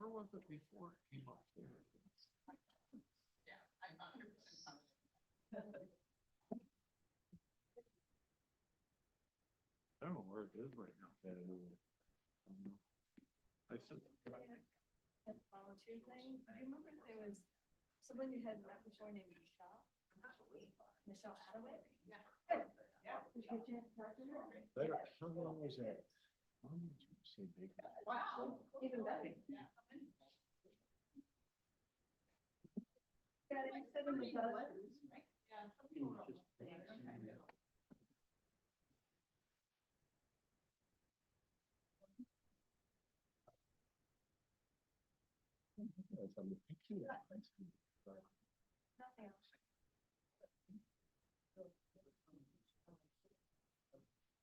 Where was it before it came up there? I don't know where it is right now. I said. That volunteer thing, I remember there was someone you had met before named Michelle. Michelle Hadaway? Yeah. Better, how long was that? Say big. Wow, even better. Yeah, they said in the letters. It's on the picture. Nothing else.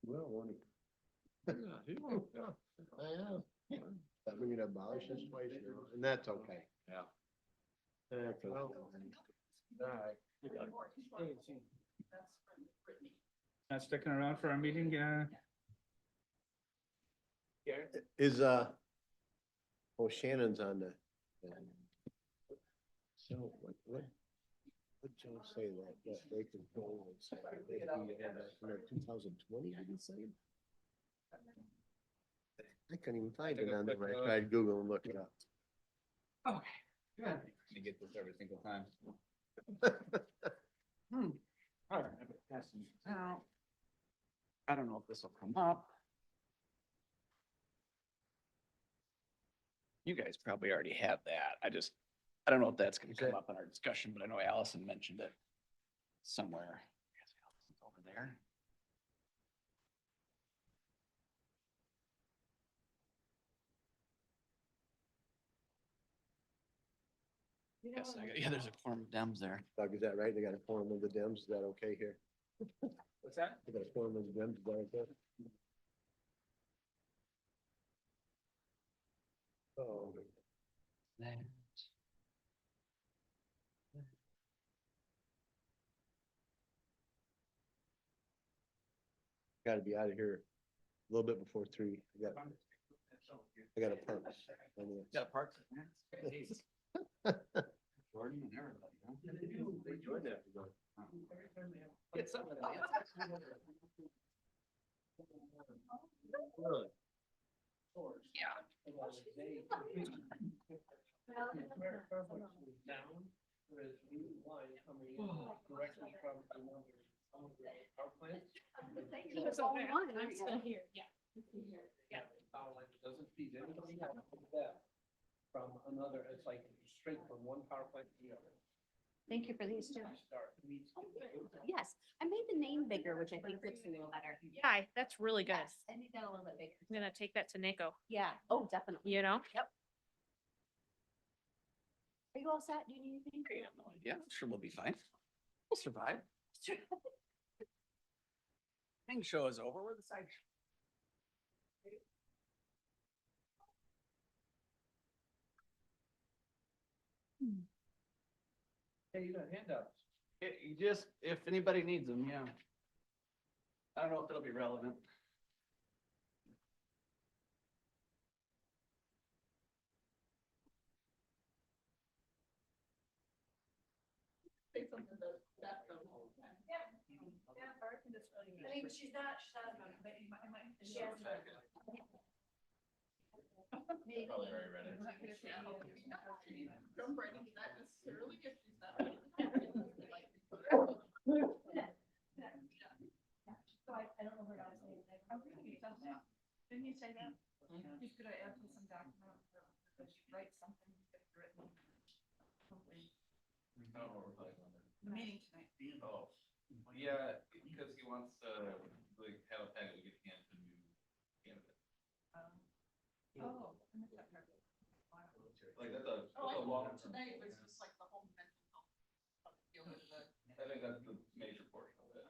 Well, when it. Yeah, I know. That we're gonna abolish this twice, and that's okay. Yeah. That's okay. All right. Not sticking around for our meeting, Is, Shannon's on the. So what Joe say that they could go and say they had that in 2020, did he say? I couldn't even find it on there when I tried Google and looked it up. Okay. Good. You get this every single time. All right, I'm passing this out. I don't know if this will come up. You guys probably already have that. I don't know if that's gonna come up in our discussion, but I know Allison mentioned it somewhere. Allison's over there. Yes, yeah, there's a quorum of Dems there. Doug, is that right? They got a quorum of the Dems. Is that okay here? What's that? They got a quorum of the Dems. Is that okay? Oh. That. Gotta be out of here a little bit before 3. I got a park. Got a park. Jordan and everybody, huh? They joined that. Get some of that. Really? There's only one, I'm still here, yeah. Doesn't feed anybody else that from another, it's like straight from one power plant to the other. Thank you for these two. Start. Yes, I made the name bigger, which I think looks a little better. Hi, that's really good. Yes, I need that a little bit bigger. I'm gonna take that to NACO, Yeah, oh, definitely. you know? Are you all set? Do you need anything? I have no idea. I'm sure we'll be fine. We'll survive. Thing show is over. We're the side. Hey, you got handouts. You just, if anybody needs them, yeah. I don't know if it'll be relevant. Yeah, or I can just really. mean, she's not, but she has. Maybe. Probably already read it. From Brittany, not necessarily if she's not. So I don't know her last name. I'm pretty good at that. Didn't you say that? He's gonna add to some document, or write something that's written. Something. Oh, we're talking about it. The meeting tonight. Oh, yeah, because he wants to like have a packet we get hand to new candidates. Oh, I missed that part. Like that's a Oh, long. tonight was just like the whole mental health. Deal with the. I think that's the major portion of it.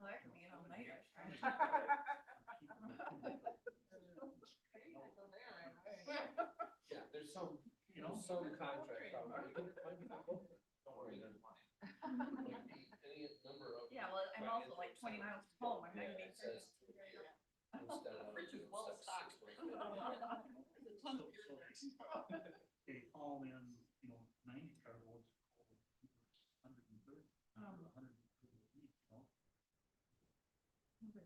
Well, that can be an all-nighter. Yeah, there's some contracts out there. Don't worry, there's money. Any number of. Yeah, well, I'm also like 20 miles from home. I'm not gonna be. Instead of. Fridge is well stocked. There's a ton of beer there. They haul in, 90 carloads, 130, 130 each,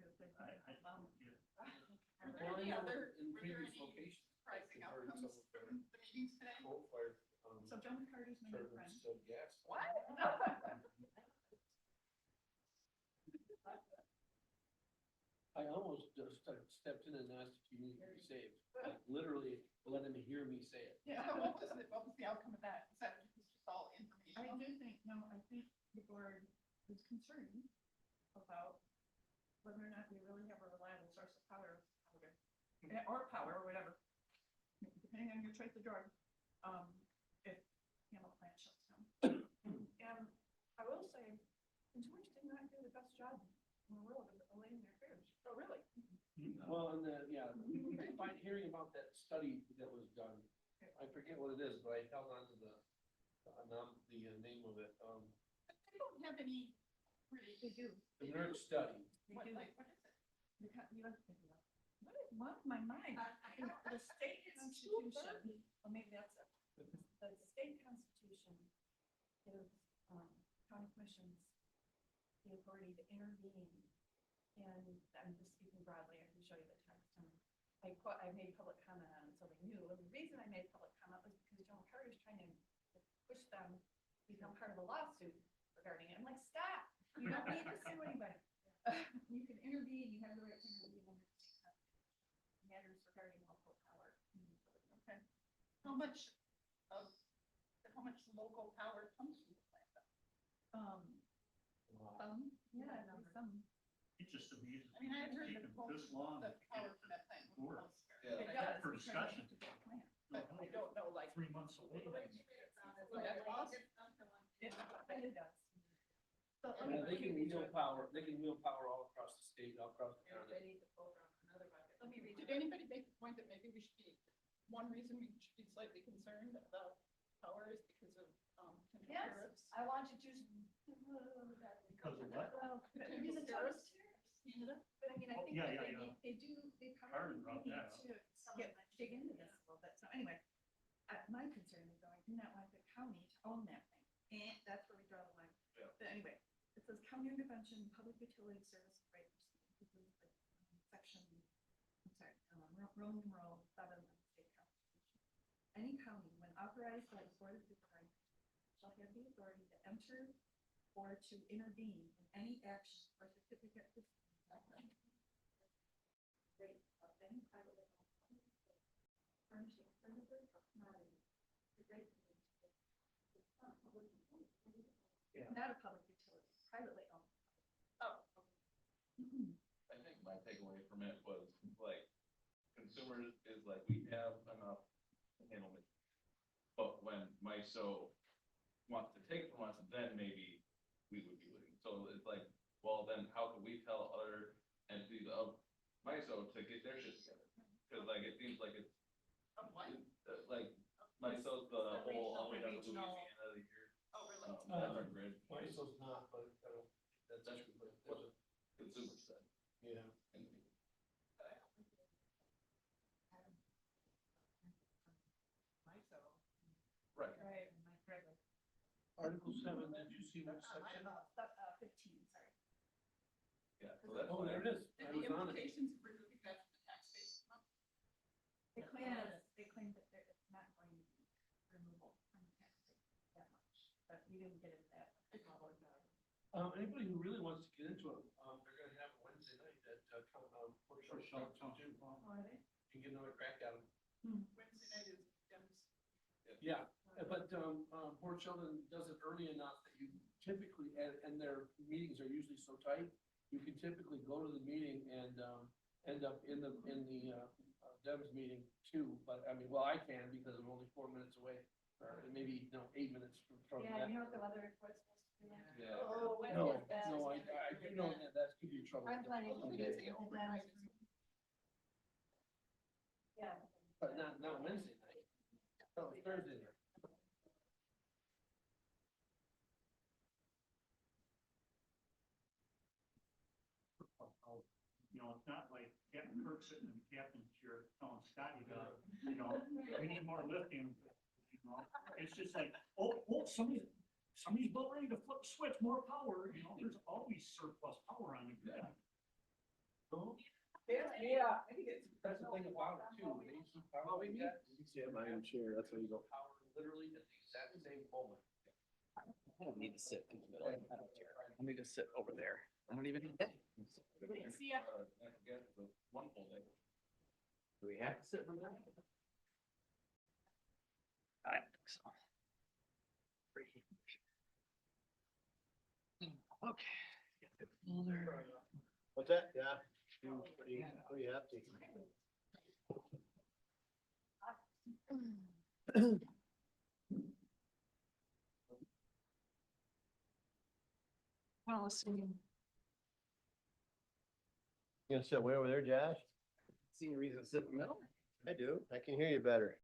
Are there any other, In were there previous any locations. surprising I've heard outcomes some of from the meetings today? Coal-fired, So John McCarty's my new friend. turbines to gas. What? I almost just stepped in and asked if you needed to be saved. Like, literally, let him hear me say it. Yeah, what was the outcome of that? Is that just all I informational? do think, no, I think the board is concerned about whether or not we really have a reliable source of power, or power, or whatever, depending on your choice of drug, if Hamel plant shuts down. And I will say, consumers did not do the best job in the world of allaying their fears. Oh, really? Well, and then, yeah, hearing about that study that was done, I forget what it is, but I held on to the name of it, They don't have any really. They do. the NERC study. They What, do. like, what is it? You have to think about it. What is wrong with my mind? I don't The state constitution, or maybe that's it. The state constitution gives, county commissions the authority to intervene. And I'm just speaking broadly, I can show you the text. And I made public comment on it, so they knew. And the reason I made public comment was because John McCarty was trying to push them to become part of a lawsuit regarding it. I'm like, stop, you don't need to sue anybody. You can intervene, you have the right to intervene under the state constitution. Matters regarding local power. Okay. How much local power comes from the plant? Yeah, some. It's just amazing. I mean, I had heard that Taken this long the to power get from that plant was work. elsewhere. Yeah. It does. For because discussion. it's a big plant. But I don't know, like. 3 months away. So that's awesome. It does. So, Yeah, they can wheel power all across the state, all across the county. ready to vote on another bucket. Let me read. Did anybody make the point that maybe we should be, one reason we should be slightly concerned about power is because of, potential Yes, tariffs? I want to choose. Because of what? Well, Potential because it's tariffs? Canada, but I mean, I Oh, think yeah, that yeah, they Harlan probably brought need that up. to dig into this a little bit. So anyway, my concern is though, I do not want the county to own that thing. And that's where we draw the line. Yeah. But anyway, it says county intervention, public utility service rights. This is like, section, I'm sorry, Roman numeral 7 of the state constitution. Any county, when authorized by the board of supervisors, shall have the authority to enter or to intervene in any action or certificate rate of any privately owned public utility, furnishing services or commodities to rate it's not a public utility. It's not a public utility, it's privately owned. Oh, I think my takeaway from it was like, consumers is like, we have enough to handle it. But when MISO wants to take it from us, then maybe we would be losing. So it's like, well, then how can we tell other entities of MISO to get their shit together? Cause like, it seems like it's, of what? like, MISO's the whole, all the way down to Regional. Louisiana here. Oh, really? That's our grid. MISO's not, but that's That's true, but what there's consumers said. yeah. And Right. Right. Article 7, did you see what section? 15, sorry. Yeah, so that's Oh, there it is. And I the was on it. implications of removing that from the tax base. They claim that it's not going to be removal from the tax rate that much, but we didn't get into that. Anybody who really wants to get into it, they're gonna have a Wednesday night at, Port Charlotte Township. Oh, are they? You get another crack at them. Wednesday night is Dems. Yeah, but, Port Sheldon does it early enough that you typically, and their meetings are usually so tight, you can typically go to the meeting and, end up in the Deb's meeting too, but I mean, well, I can because I'm only 4 minutes away, or maybe, 8 minutes from Yeah, that. you know what the weather report's supposed to be like? Yeah. Oh, when No, is that? no, I do know that that's could be trouble. I'm planning to Okay. visit the Dems. Yeah. But not Wednesday night. No, Thursday night. You know, it's not like Captain Kirk sitting in the captain's chair telling Scotty, we need more lithium, you know? It's just like, somebody's about ready to flip the switch, more power, there's always surplus power on the grid. Yeah, I think that's the thing about it too. They use some power like that. You can see it, I'm sure, that's where you go. Power literally at the exact same moment. I don't need to sit in the middle. I don't care. Let me just sit over there. I don't even need that. See ya. I forget the one full day. Do we have to sit in the middle? I don't think so. Okay. Get the folder. What's that? Yeah. Pretty hefty. Policy. You gonna sit way over there, Josh? See any reason to sit in the middle? I do. I can hear you better.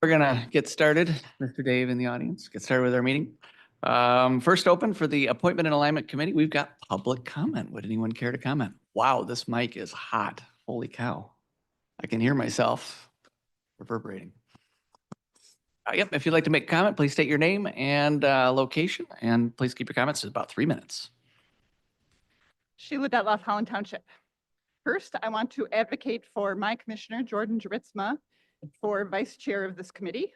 We're gonna get started. Mr. Dave in the audience, get started with our meeting. First open for the Appointment and Alignment Committee, we've got public comment. Would anyone care to comment? Wow, this mic is hot. Holy cow. I can hear myself reverberating. Yep, if you'd like to make a comment, please state your name and location, and please keep your comments to about 3 minutes. Sheila Detloff, Holland Township. First, I want to advocate for my commissioner, Jordan Juritzma, for vice chair of this committee.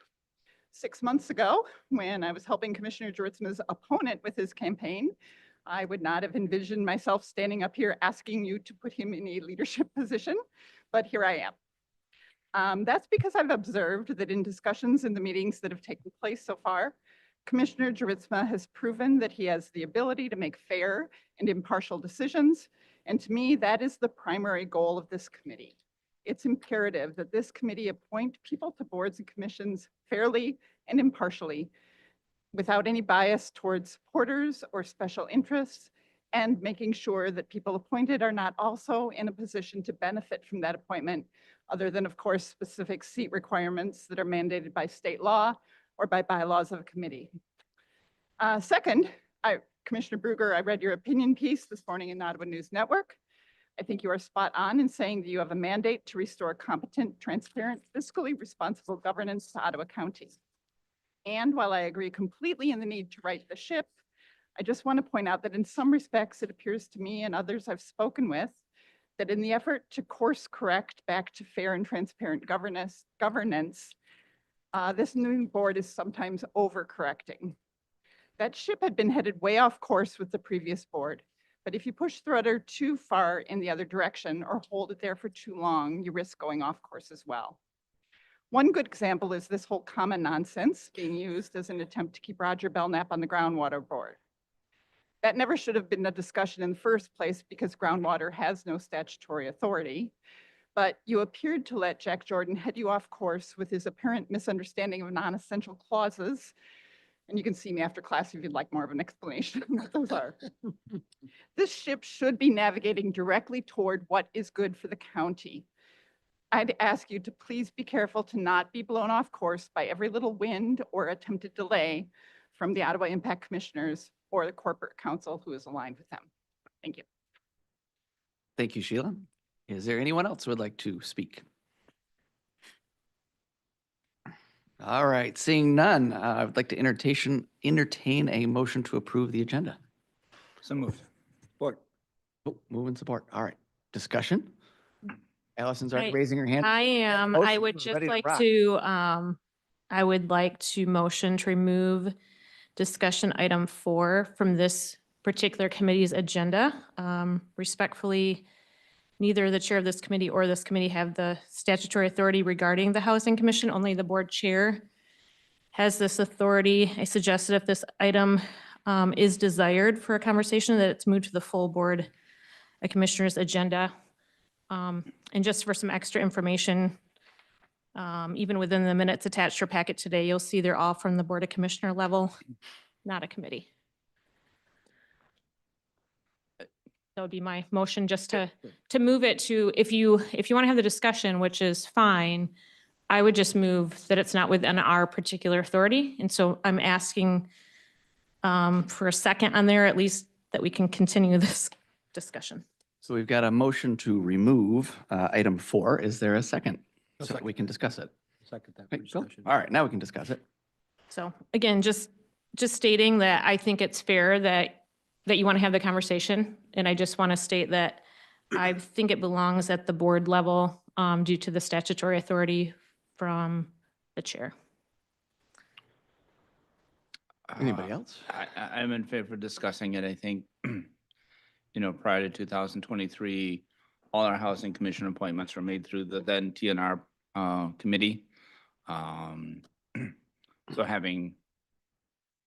6 months ago, when I was helping Commissioner Juritzma's opponent with his campaign, I would not have envisioned myself standing up here asking you to put him in a leadership position, but here I am. That's because I've observed that in discussions in the meetings that have taken place so far, Commissioner Juritzma has proven that he has the ability to make fair and impartial decisions. And to me, that is the primary goal of this committee. It's imperative that this committee appoint people to boards and commissions fairly and impartially, without any bias towards supporters or special interests, and making sure that people appointed are not also in a position to benefit from that appointment, other than, of course, specific seat requirements that are mandated by state law or by bylaws of a committee. Second, Commissioner Bruger, I read your opinion piece this morning in Ottawa News Network. I think you are spot on in saying that you have a mandate to restore competent, transparent, fiscally responsible governance to Ottawa County. And while I agree completely in the need to right the ship, I just want to point out that in some respects, it appears to me and others I've spoken with that in the effort to course correct back to fair and transparent governance, this new board is sometimes overcorrecting. That ship had been headed way off course with the previous board, but if you push the rudder too far in the other direction or hold it there for too long, you risk going off course as well. One good example is this whole common nonsense being used as an attempt to keep Roger Belknap on the Groundwater board. That never should have been a discussion in the first place because Groundwater has no statutory authority. But you appeared to let Jack Jordan head you off course with his apparent misunderstanding of non-essential clauses. And you can see me after class if you'd like more of an explanation of what those are. This ship should be navigating directly toward what is good for the county. I'd ask you to please be careful to not be blown off course by every little wind or attempted delay from the Ottawa Impact Commissioners or the corporate counsel who is aligned with them. Thank you. Thank you, Sheila. Is there anyone else who would like to speak? All right, seeing none, I would like to entertain a motion to approve the agenda. So moved. Support. Oh, move and support. All right, discussion? Allison's already I- raising her hand. I am, I Motion, would we're just ready to like rock. to, I would like to motion to remove discussion item 4 from this particular committee's agenda. Respectfully, neither the chair of this committee or this committee have the statutory authority regarding the Housing Commission. Only the board chair has this authority. I suggested if this item is desired for a conversation, that it's moved to the full board of commissioners agenda. And just for some extra information, even within the minutes attached to your packet today, you'll see they're all from the Board of Commissioner level, not a committee. That would be my motion, just to move it to, if you want to have the discussion, which is fine, I would just move that it's not within our particular authority. And so I'm asking for a second on there, at least that we can continue this discussion. So we've got a motion to remove item 4. Is there a second? A So that we can discuss it. Second that Okay, for cool. discussion. All right, now we can discuss it. So again, just stating that I think it's fair that you want to have the conversation. And I just want to state that I think it belongs at the board level due to the statutory authority from the chair. Anybody else? I'm in favor of discussing it. I think, prior to 2023, all our housing commission appointments were made through the then TNR committee. So having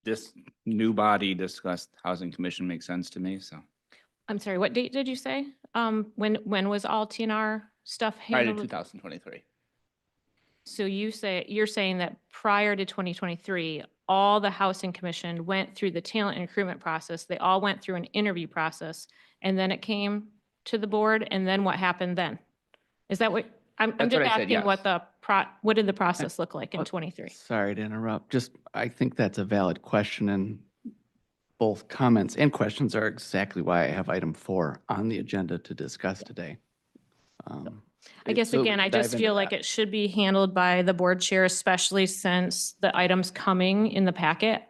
this new body discuss housing commission makes sense to me, so. I'm sorry, what date did you say? When was all TNR stuff Prior to handled? 2023. So you're saying that prior to 2023, all the housing commission went through the talent and recruitment process. They all went through an interview process, and then it came to the board. And then what happened then? Is that what I'm That's just what I said, asking? What yes. what did the process look like in 23? Sorry to interrupt. I think that's a valid question, and both comments and questions are exactly why I have item 4 on the agenda to discuss today. I guess So again, I dive just into feel like that. it should be handled by the board chair, especially since the items coming in the packet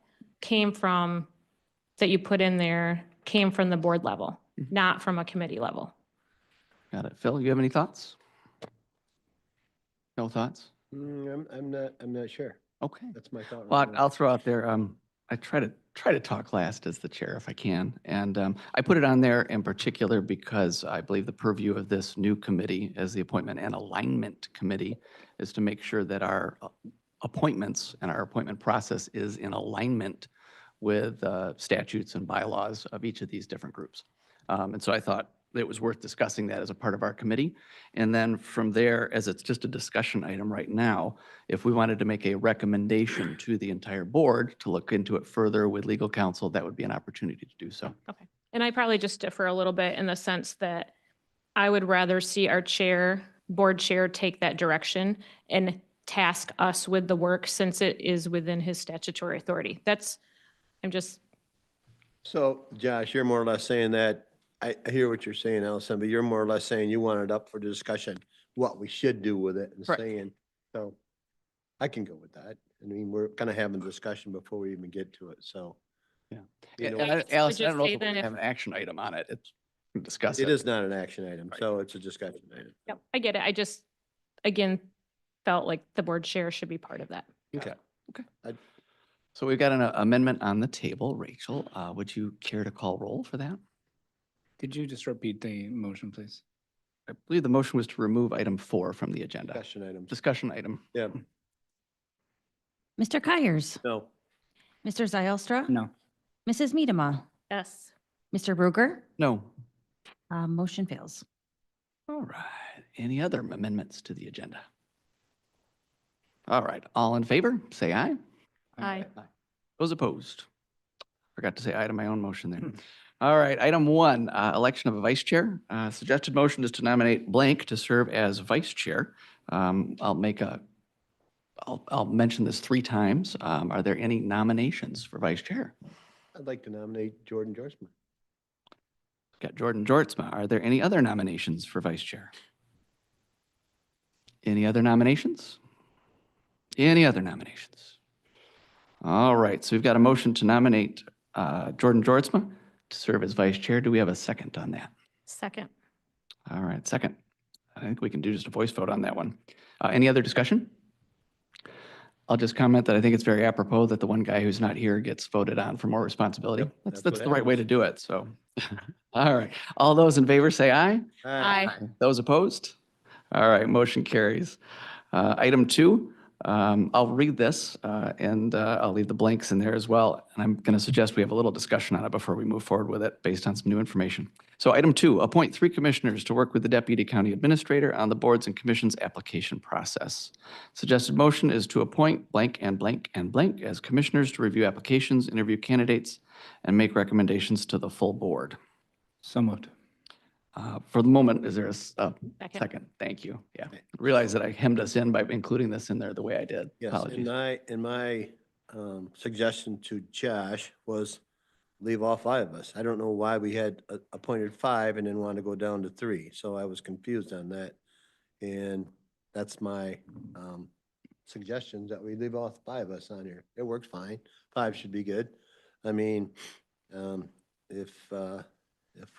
that you put in there came from the board level, not from a committee level. Got it. Phil, you have any thoughts? No thoughts? I'm not sure. Okay. That's my thought. Well, right now. I'll throw out there, I try to talk last as the chair if I can. And I put it on there in particular because I believe the purview of this new committee as the Appointment and Alignment Committee is to make sure that our appointments and our appointment process is in alignment with statutes and bylaws of each of these different groups. And so I thought it was worth discussing that as a part of our committee. And then from there, as it's just a discussion item right now, if we wanted to make a recommendation to the entire board to look into it further with legal counsel, that would be an opportunity to do so. Okay. And I probably just differ a little bit in the sense that I would rather see our board chair take that direction and task us with the work since it is within his statutory authority. That's I'm just, So Josh, you're more or less saying that, I hear what you're saying, Allison, but you're more or less saying you want it up for discussion, what we should do with it and Correct. saying, so I can go with that. I mean, we're kind of having a discussion before we even get to it, so. Yeah. You know, And would Alice, I just don't know say if we then if- have an action item on it. It's we can discuss it it. is not an action item, so it's a discussion item. yep, I get it. I just, again, felt like the board chair should be part of that. Okay. I- So we've got an amendment on the table. Rachel, would you care to call roll for that? Could you just repeat the motion, please? I believe the motion was to remove item 4 from the agenda. Discussion items. Discussion item. Yeah, Mr. Kyers, no, Mr. Zylstra. No. Mrs. Medema, Yes. Mr. Bruegger, No. motion fails. All right. Any other amendments to the agenda? All right. All in favor, say aye. Aye. Those opposed? Forgot to say aye to my own motion there. All right, item 1, election of a vice chair. Suggested motion is to nominate blank to serve as vice chair. I'll mention this 3 times. Are there any nominations for vice chair? I'd like to nominate Jordan Jorsma. Got Jordan Jortsma. Are there any other nominations for vice chair? Any other nominations? Any other nominations? All right, so we've got a motion to nominate Jordan Jortsma to serve as vice chair. Do we have a second on that? Second. All right, second. I think we can do just a voice vote on that one. Any other discussion? I'll just comment that I think it's very apropos that the one guy who's not here gets voted on for more responsibility. Yep, That's that's what the right way to happens. do it, so. All right, all those in favor say aye. Aye. Those opposed? All right, motion carries. Item 2, I'll read this and I'll leave the blanks in there as well. And I'm going to suggest we have a little discussion on it before we move forward with it based on some new information. So item 2, appoint 3 commissioners to work with the deputy county administrator on the boards and commissions application process. Suggested motion is to appoint blank and blank and blank as commissioners to review applications, interview candidates, and make recommendations to the full board. So moved. For the moment, is there a Second. second? Thank you. Yeah, realize that I hemmed us in by including this in there the way I did. Yes, Apologies. and my suggestion to Josh was leave all 5 of us. I don't know why we had appointed 5 and then wanted to go down to 3, so I was confused on that. And that's my suggestion, that we leave all 5 of us on here. It works fine. 5 should be good. I mean, if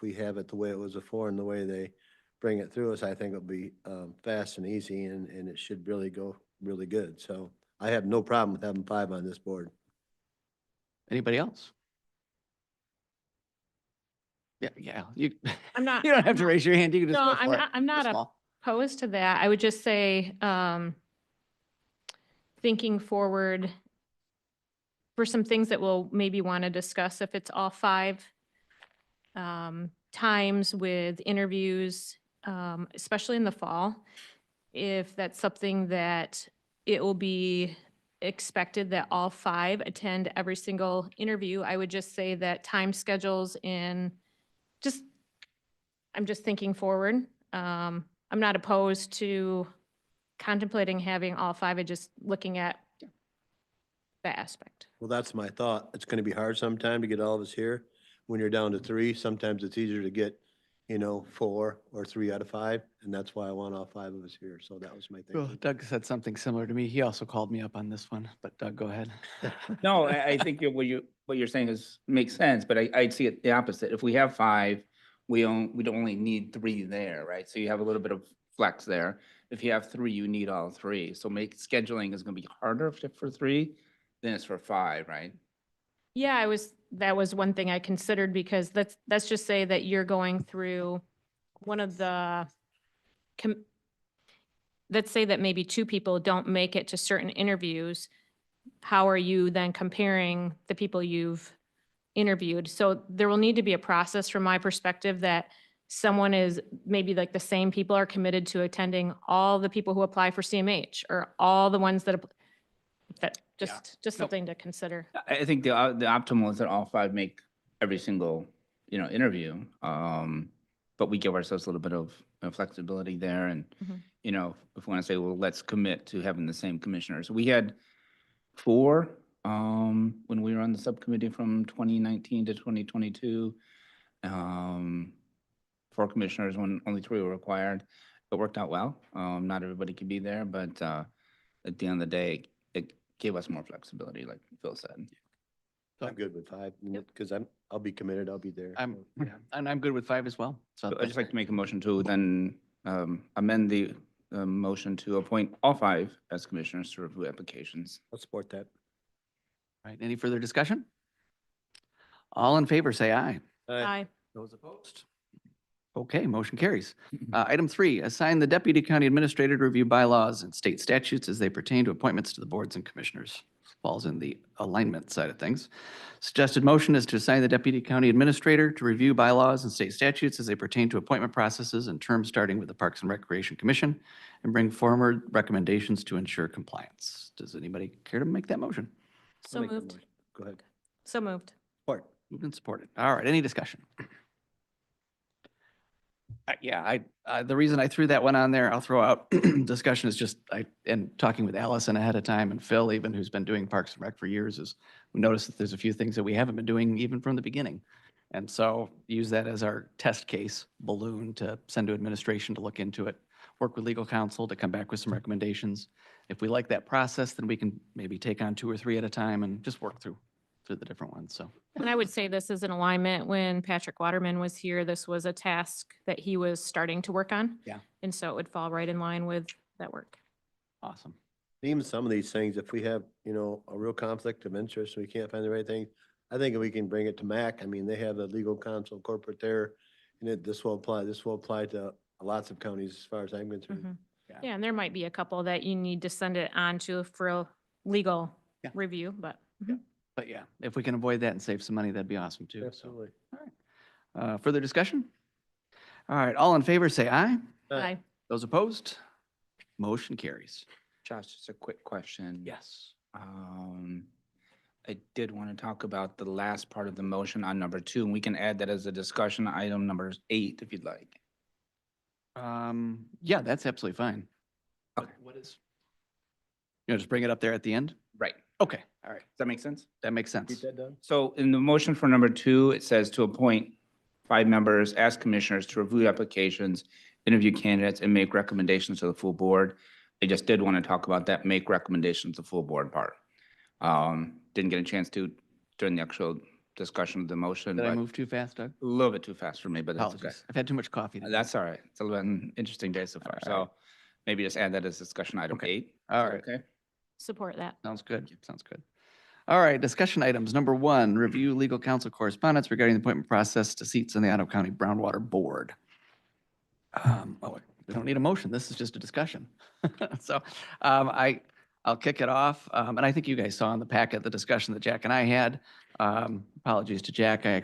we have it the way it was before and the way they bring it through us, I think it'll be fast and easy and it should really go really good. So I have no problem with having 5 on this board. Anybody else? Yeah, you, I'm not. you don't have to raise your hand. You can just No, go for it. I'm not Just small. opposed to that. I would just say, thinking forward for some things that we'll maybe want to discuss if it's all 5 times with interviews, especially in the fall. If that's something that it will be expected that all 5 attend every single interview, I would just say that time schedules in I'm just thinking forward. I'm not opposed to contemplating having all 5 and just looking at that aspect. Well, that's my thought. It's gonna be hard sometime to get all of us here. When you're down to 3, sometimes it's easier to get, 4 or 3 out of 5, and that's why I want all 5 of us here. So that was my Well, thinking. Doug said something similar to me. He also called me up on this one, but Doug, go ahead. No, I think what you're saying makes sense, but I'd see it the opposite. If we have 5, we'd only need 3 there, right? So you have a little bit of flex there. If you have 3, you need all 3. So scheduling is gonna be harder for 3 than it's for 5, right? Yeah, that was one thing I considered because let's just say that you're going through one of the, let's say that maybe 2 people don't make it to certain interviews. How are you then comparing the people you've interviewed? So there will need to be a process from my perspective that someone is maybe like the same people are committed to attending all the people who apply for CMH or all the ones that just Nope. something to consider. I think the optimal is that all 5 make every single, interview. But we give ourselves a little bit of flexibility there. And, Mhm. if we want to say, well, let's commit to having the same commissioners. We had 4 when we were on the subcommittee from 2019 to 2022. 4 commissioners when only 3 were required. It worked out well. Not everybody could be there, but at the end of the day, it gave us more flexibility, like Phil said. I'm good with 5, because I'll be committed, I'll be there. And I'm good with 5 as well. So I'd just like to make a motion to then amend the motion to appoint all 5 as commissioners to review applications. I'll support that. All right, any further discussion? All in favor, say aye. Aye. Those opposed? Okay, motion carries. Item 3, assign the deputy county administrator to review bylaws and state statutes as they pertain to appointments to the boards and commissioners. Falls in the alignment side of things. Suggested motion is to assign the deputy county administrator to review bylaws and state statutes as they pertain to appointment processes and terms starting with the Parks and Recreation Commission and bring forward recommendations to ensure compliance. Does anybody care to make that motion? So Make the moved. motion. Go ahead. So moved. Support. Moved and supported. All right, any discussion? Yeah, the reason I threw that one on there, I'll throw out discussion is just, and talking with Allison ahead of time and Phil even, who's been doing Parks and Rec for years, is we noticed that there's a few things that we haven't been doing even from the beginning. And so use that as our test case balloon to send to administration to look into it, work with legal counsel to come back with some recommendations. If we like that process, then we can maybe take on 2 or 3 at a time and just work through the different ones, so. And I would say this is in alignment. When Patrick Waterman was here, this was a task that he was starting to work on. Yeah. And so it would fall right in line with that work. Awesome. Even some of these things, if we have, a real conflict of interest, and we can't find the right thing, I think we can bring it to MAC. I mean, they have the legal counsel corporate there, and this will apply to lots of counties as far as I'm concerned. Mhm. Yeah. Yeah, and there might be a couple that you need to send it on to for a legal Yeah. review, but. But yeah, if we can avoid that and save some money, that'd be awesome too. So. Absolutely. Further discussion? All right, all in favor, say aye. Aye. Those opposed? Motion carries. Josh, just a quick question. Yes. I did want to talk about the last part of the motion on number 2, and we can add that as a discussion item number 8 if you'd like. Yeah, that's absolutely fine. Okay. What is? Just bring it up there at the end? Right. Okay, all right. Does that make sense? That makes Keep sense. that done. So in the motion for number 2, it says to appoint 5 members as commissioners to review applications, interview candidates, and make recommendations to the full board. I just did want to talk about that, make recommendations to full board part. Didn't get a chance to during the actual discussion of the motion, Did I but move too fast, Doug? a little bit too fast for me, but that's okay. Apologies. I've had too much coffee. today. That's all right. It's been an interesting day so far. All So maybe just add that as discussion item Okay. 8. All Is that right. Okay. Support that. Sounds good. Sounds good. All right, discussion items. Number 1, review legal counsel correspondence regarding the appointment process to seats on the Ottawa County Groundwater Board. We don't need a motion. This is just a discussion. So I'll kick it off. And I think you guys saw in the packet the discussion that Jack and I had. Apologies to Jack. I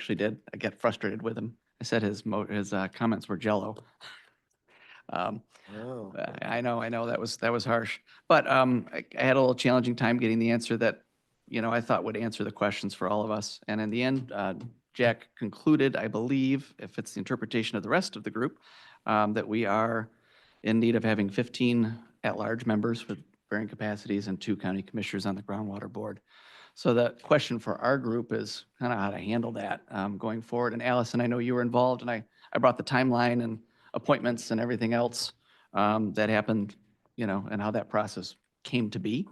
get frustrated with him. I said his comments were jello. Oh. I know that was harsh, but I had a little challenging time getting the answer that, I thought would answer the questions for all of us. And in the end, Jack concluded, I believe, if it's the interpretation of the rest of the group, that we are in need of having 15 at-large members with varying capacities and 2 county commissioners on the Groundwater Board. So the question for our group is kind of how to handle that going forward. And Allison, I know you were involved, and I brought the timeline and appointments and everything else that happened, and how that process came to be.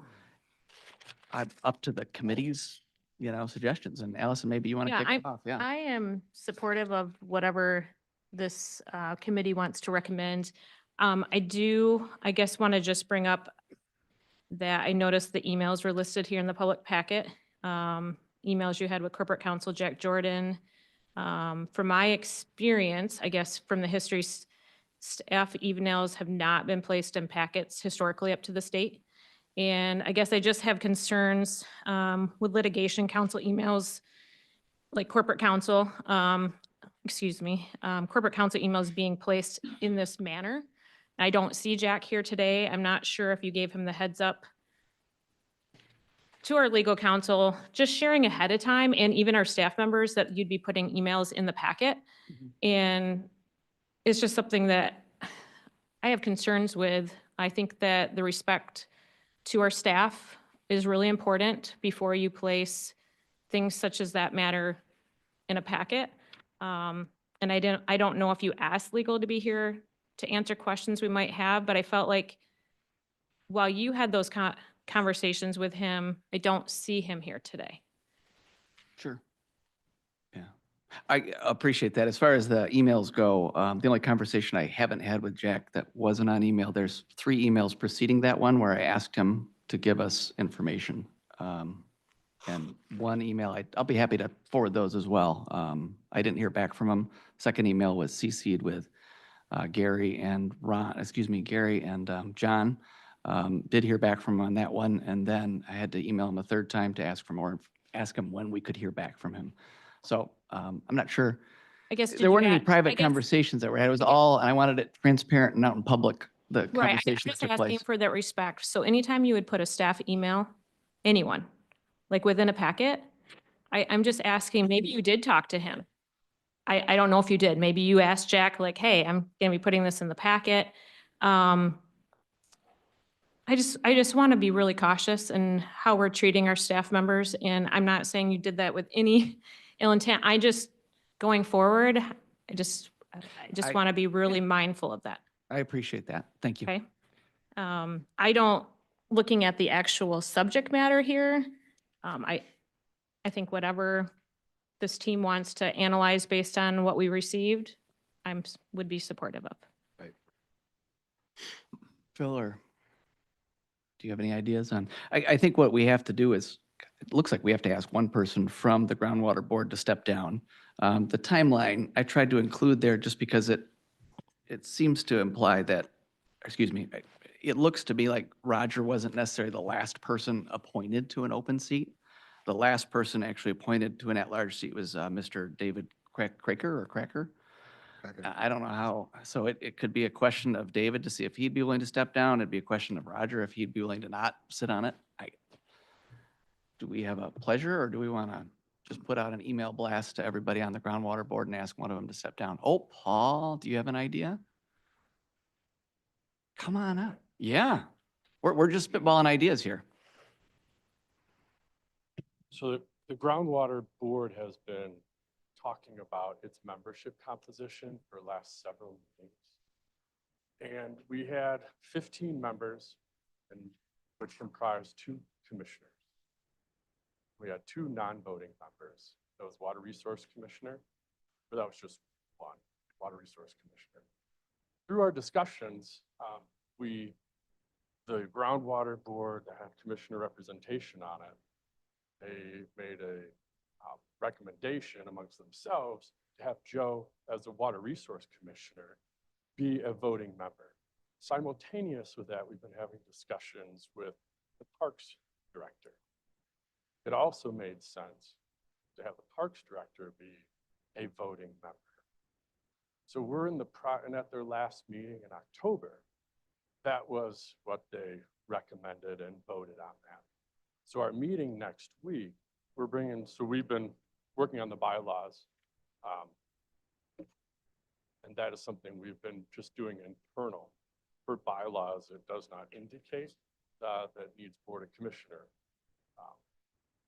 Up to the committee's, suggestions. And Allison, maybe you want to Yeah, kick it off? Yeah. I am supportive of whatever this committee wants to recommend. I guess, want to just bring up that I noticed the emails were listed here in the public packet. Emails you had with corporate counsel Jack Jordan. From my experience, I guess from the history, staff emails have not been placed in packets historically up to the state. And I guess I just have concerns with litigation counsel emails, like corporate counsel, corporate counsel emails being placed in this manner. I don't see Jack here today. I'm not sure if you gave him the heads up to our legal counsel, just sharing ahead of time, and even our staff members, that you'd be putting emails in the packet. And it's just something that I have concerns with. I think that the respect to our staff is really important before you place things such as that matter in a packet. And I don't know if you asked legal to be here to answer questions we might have, but I felt like while you had those conversations with him, I don't see him here today. Sure. Yeah, I appreciate that. As far as the emails go, the only conversation I haven't had with Jack that wasn't on email, there's 3 emails preceding that one where I asked him to give us information. And one email, I'll be happy to forward those as well. I didn't hear back from him. Second email was CC'd with Gary and John. Did hear back from him on that one, and then I had to email him a third time to ask for more, ask him when we could hear back from him. So I'm not sure. I guess. did There you weren't any ask- I private guess- conversations that were had. It was all, and I wanted it transparent and out in public, the Right, I'm conversation that just took asking place. for that respect. So anytime you would put a staff email, anyone, like within a packet, I'm just asking, maybe you did talk to him. I don't know if you did. Maybe you asked Jack, like, hey, I'm gonna be putting this in the packet. I just want to be really cautious in how we're treating our staff members, and I'm not saying you did that with any ill intent. Going forward, I just I- want to be really mindful of that. I appreciate that. Thank you. Okay. Looking at the actual subject matter here, I think whatever this team wants to analyze based on what we received, would be supportive of. Phil, or do you have any ideas on, I think what we have to do is, it looks like we have to ask one person from the Groundwater Board to step down. The timeline, I tried to include there just because it seems to imply that, it looks to me like Roger wasn't necessarily the last person appointed to an open seat. The last person actually appointed to an at-large seat was Mr. David Cracker. I don't know how, so it could be a question of David to see if he'd be willing to step down. It'd be a question of Roger if he'd be willing to not sit on it. Do we have a pleasure, or do we want to just put out an email blast to everybody on the Groundwater Board and ask one of them to step down? Oh, Paul, do you have an idea? Come on up. Yeah, we're just spitballing ideas here. So the Groundwater Board has been talking about its membership composition for the last several meetings. And we had 15 members, which comprised 2 commissioners. We had 2 non-voting members. That was Water Resource Commissioner, or that was just one, Water Resource Commissioner. Through our discussions, the Groundwater Board that had commissioner representation on it, they made a recommendation amongst themselves to have Joe, as a Water Resource Commissioner, be a voting member. Simultaneous with that, we've been having discussions with the Parks Director. It also made sense to have the Parks Director be a voting member. So we're in and at their last meeting in October, that was what they recommended and voted on that. So our meeting next week, we've been working on the bylaws. And that is something we've been just doing internal. For bylaws, it does not indicate that it needs Board of Commissioner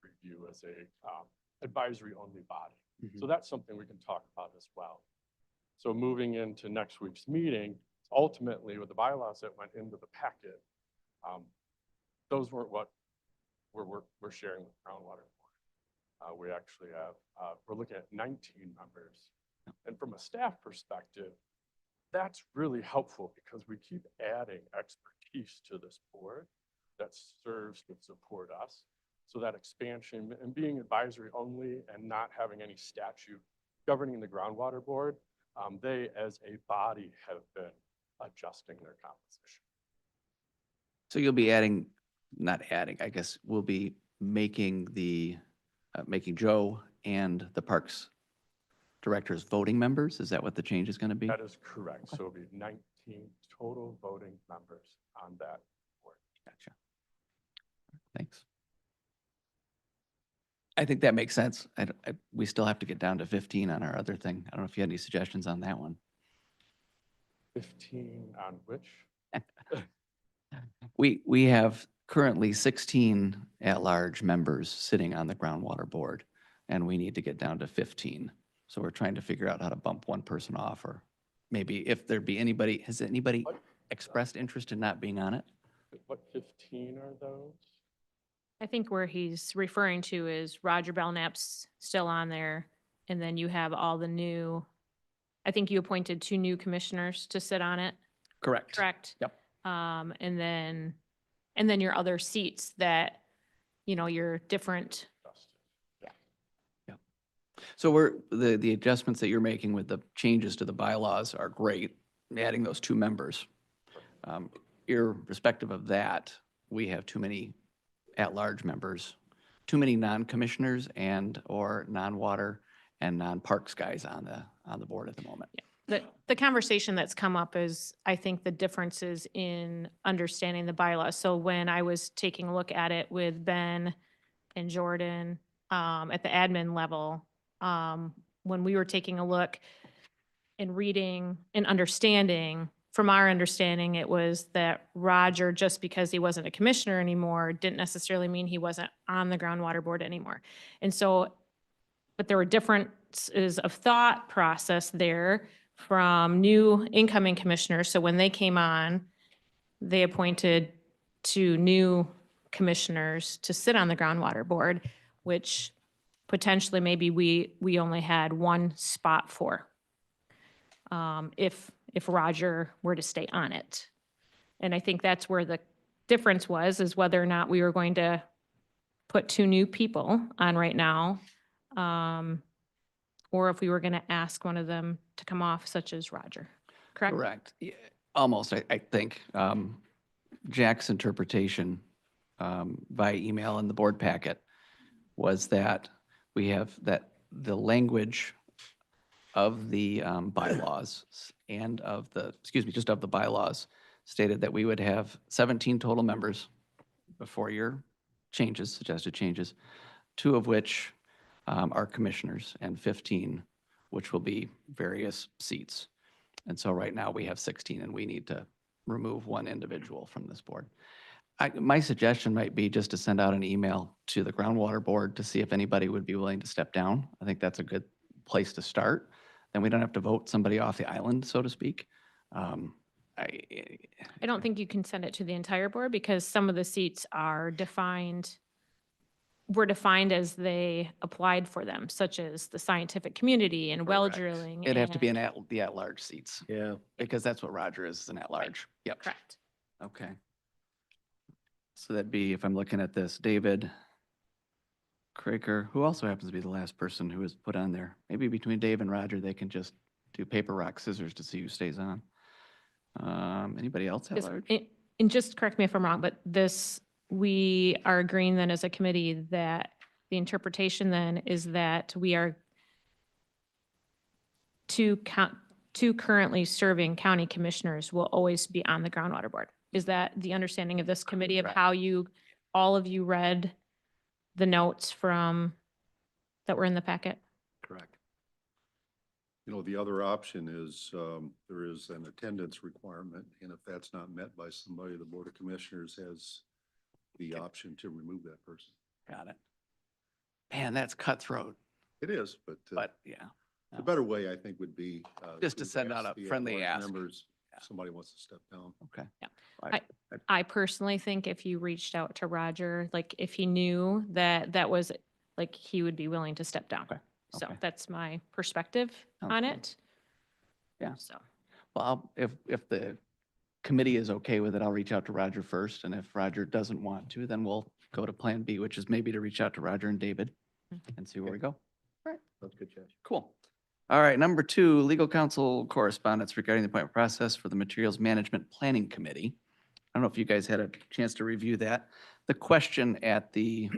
review as a advisory only body. So that's something we can talk about as well. So moving into next week's meeting, ultimately with the bylaws that went into the packet, those weren't what we're sharing with Groundwater Board. We actually have, we're looking at 19 members. And from a staff perspective, that's really helpful because we keep adding expertise to this board that serves to support us. So that expansion and being advisory only and not having any statute governing the Groundwater Board, they as a body have been adjusting their composition. So you'll be I guess we'll be making making Joe and the Parks Directors voting members? Is that what the change is going to be? That is correct. So it'll be 19 total voting members on that board. Gotcha. Thanks. I think that makes sense. We still have to get down to 15 on our other thing. I don't know if you had any suggestions on that one. 15 on which? We have currently 16 at-large members sitting on the groundwater board, and we need to get down to 15. So we're trying to figure out how to bump one person off, or maybe if there'd be anybody, has anybody expressed interest in not being on it? What 15 are those? I think where he's referring to is Roger Belknap's still on there. And then you have all the new, I think you appointed 2 new commissioners to sit on it, Correct. correct? Yep. And then your other seats that, your different, So the adjustments that you're making with the changes to the bylaws are great, adding those 2 members. Irrespective of that, we have too many at-large members, too many non-commissioners or non-water and non-parks guys on the board at the moment. the conversation that's come up is, I think, the differences in understanding the bylaws. So when I was taking a look at it with Ben and Jordan, at the admin level, when we were taking a look and reading and understanding, from our understanding, it was that Roger, just because he wasn't a commissioner anymore, didn't necessarily mean he wasn't on the groundwater board anymore. And so, but there were differences of thought process there from new incoming commissioners. So when they came on, they appointed 2 new commissioners to sit on the groundwater board, which potentially maybe we only had 1 spot for, if Roger were to stay on it. And I think that's where the difference was, is whether or not we were going to put 2 new people on right now, or if we were going to ask one of them to come off, such as Roger. Correct? Correct. Yeah, almost, I think. Jack's interpretation by email in the board packet was that we have that the language of the bylaws and of the, just of the bylaws stated that we would have 17 total members before your changes, suggested changes, 2 of which are commissioners, and 15, which will be various seats. And so right now we have 16, and we need to remove 1 individual from this board. My suggestion might be just to send out an email to the groundwater board to see if anybody would be willing to step down. I think that's a good place to start. Then we don't have to vote somebody off the island, so to speak. I don't think you can send it to the entire board, because some of the seats are were defined as they applied for them, such as the scientific community and well Correct. drilling. It'd have to be and- the at-large seats, Yeah. because that's what Roger is an at-large. Yep. Correct. Okay. So that'd be, if I'm looking at this, David Craker, who also happens to be the last person who was put on there. Maybe between Dave and Roger, they can just do paper, rock, scissors to see who stays on. Anybody else at This- large? And just correct me if I'm wrong, but we are agreeing then as a committee that the interpretation then is that we are 2 currently serving county commissioners will always be on the groundwater board. Is that the understanding of this committee, of Correct. how all of you read the notes that were in the packet? Correct. The other option is, there is an attendance requirement, and if that's not met by somebody, the Board of Commissioners has the option to remove that person. Got it. Man, that's cutthroat, It is, but yeah. the better way, I think, would be. Just to send out ask a the friendly at-large ask. Members, Yeah. if somebody wants to step down. Okay. Yeah. I- I personally think if you reached out to Roger, like if he knew that was, like, he would be willing to step down. Okay, So okay. that's my perspective Sounds on good. it. Yeah. So, Well, if the committee is okay with it, I'll reach out to Roger first, and if Roger doesn't want to, then we'll go to Plan B, which is maybe to reach out to Roger and David and see where we go. That's good, Josh. Cool. All right, number 2, legal counsel correspondence regarding the appointment process for the Materials Management Planning Committee. I don't know if you guys had a chance to review that. The question at the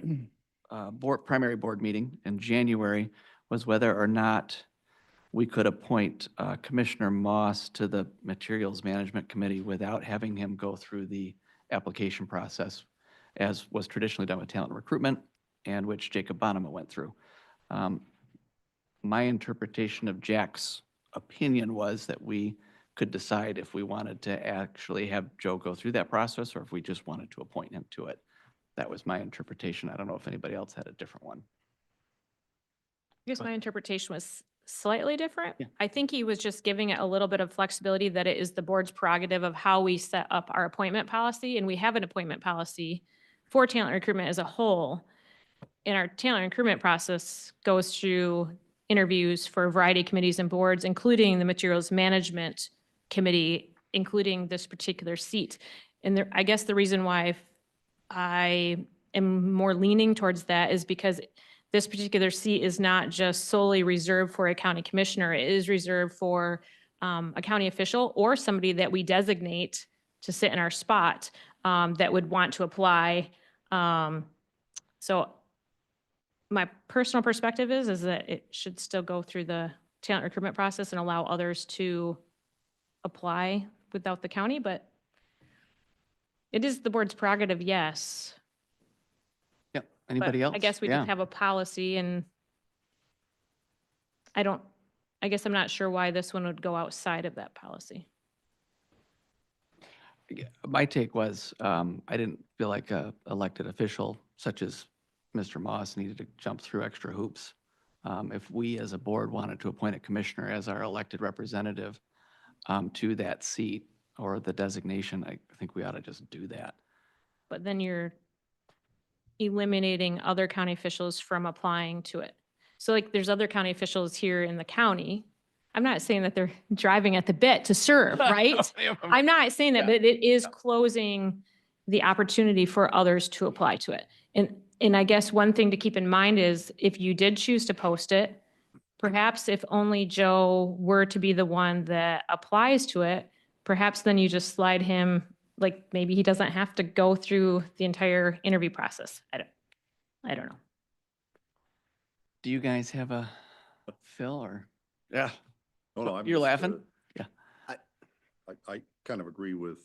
primary board meeting in January was whether or not we could appoint Commissioner Moss to the Materials Management Committee without having him go through the application process, as was traditionally done with talent recruitment, and which Jacob Bonema went through. My interpretation of Jack's opinion was that we could decide if we wanted to actually have Joe go through that process or if we just wanted to appoint him to it. That was my interpretation. I don't know if anybody else had a different one. I guess my interpretation was slightly different. Yeah. I think he was just giving it a little bit of flexibility that it is the board's prerogative of how we set up our appointment policy. And we have an appointment policy for talent recruitment as a whole. And our talent recruitment process goes through interviews for a variety of committees and boards, including the materials management committee, including this particular seat. And there, I guess the reason why I am more leaning towards that is because this particular seat is not just solely reserved for a county commissioner. It is reserved for a county official or somebody that we designate to sit in our spot that would want to apply. So my personal perspective is that it should still go through the talent recruitment process and allow others to apply without the county, but it is the board's prerogative, yes. Yep. Anybody But else? I guess we Yeah. could have a policy and I guess I'm not sure why this one would go outside of that policy. My take was, I didn't feel like a elected official such as Mr. Moss needed to jump through extra hoops. If we as a board wanted to appoint a commissioner as our elected representative to that seat or the designation, I think we ought to just do that. But then you're eliminating other county officials from applying to it. So like there's other county officials here in the county. I'm not saying that they're driving at the bit to serve, right? I'm not saying that, but it is closing the opportunity for others to apply to it. And I guess one thing to keep in mind is if you did choose to post it, perhaps if only Joe were to be the one that applies to it, perhaps then you just slide him, like maybe he doesn't have to go through the entire interview process. I don't know. Do you guys have a Phil or? Yeah. Oh, no, I'm You're just, laughing? Yeah. I kind of agree with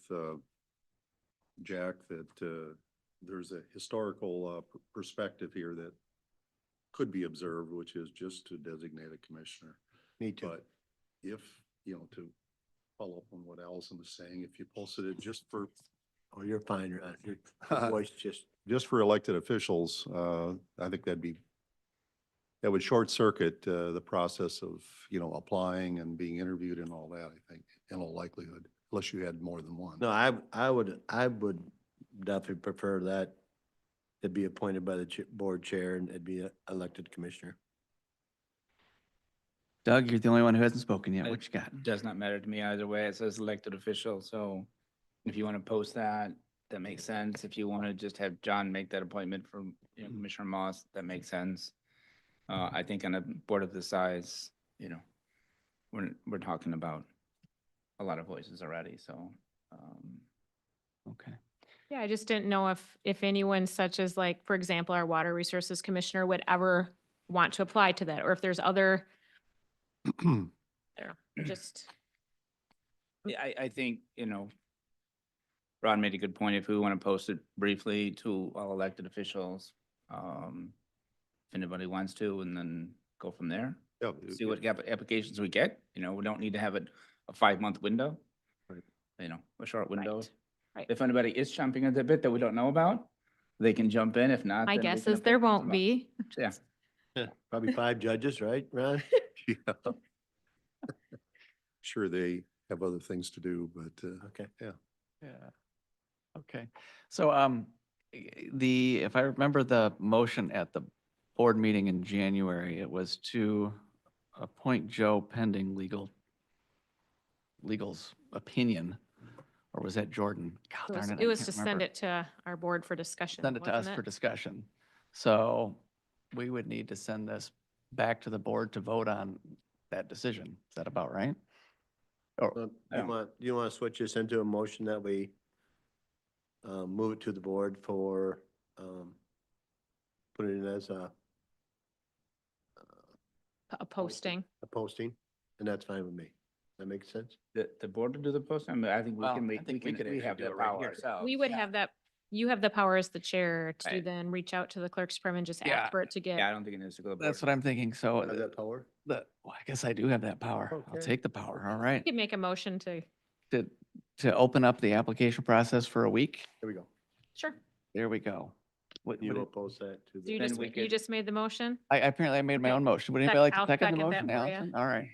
Jack that there's a historical perspective here that could be observed, which is just to designate a commissioner. Me too. But if, to follow up on what Allison was saying, if you posted it just for, Oh, you're fine, Ron. Your voice just for elected officials, I think that would short circuit the process of, applying and being interviewed and all that, I think, in all likelihood, unless you had more than one. No, I would definitely prefer that it'd be appointed by the board chair and it'd be an elected commissioner. Doug, you're the only one who hasn't spoken yet. What you got? Does not matter to me either way. It says elected official, so if you want to post that, that makes sense. If you want to just have John make that appointment for Commissioner Moss, that makes sense. I think on a board of this size, we're talking about a lot of voices already, so. Okay. Yeah, I just didn't know if anyone such as like, for example, our water resources commissioner would ever want to apply to that, or if there's other, I don't know, just. Yeah, I think, Ron made a good point. If we want to post it briefly to all elected officials, if anybody wants to, and then go from there. Yeah, See what applications we get. We don't need to have it a 5-month window. Right. A short window. Right. If anybody is jumping at the bit that we don't know about, they can jump in. If not, My then we guess can is there appoint won't somebody. be. Yeah. Probably 5 judges, right, Ron? Yeah. Sure, they have other things to do, but Okay. Yeah. Okay. So, if I remember the motion at the board meeting in January, it was to appoint Joe pending legal's opinion, or was that Jordan? God darn It I was can't to send remember. it to our board for discussion. Send it to us wasn't for discussion. So we would need to send this back to the board to vote on that decision. Is that about right? Or, Do you want to switch this into a motion that we move it to the board for put it in as a posting. posting, and that's fine with me. That makes sense? The board to do the post, I think we Well, can I make, think we could we actually have do that it right power here. ourselves. We would Yeah. have that you have the power as the chair to Right. then reach out to the clerk's department and just Yeah. ask for it to get. Yeah, I don't think it needs to go to the board. That's what I'm thinking. So Have that power? well, I guess I do have that power. I'll Okay. take the power. All You right. could make a motion to, To, to open up the application process for a week. Here we go. sure. There we go. You oppose that to So you the. just, we you could- just made the motion? Apparently I made my Okay. own motion. Would anybody like to I'll second the second that motion, for ya. Allison? All right.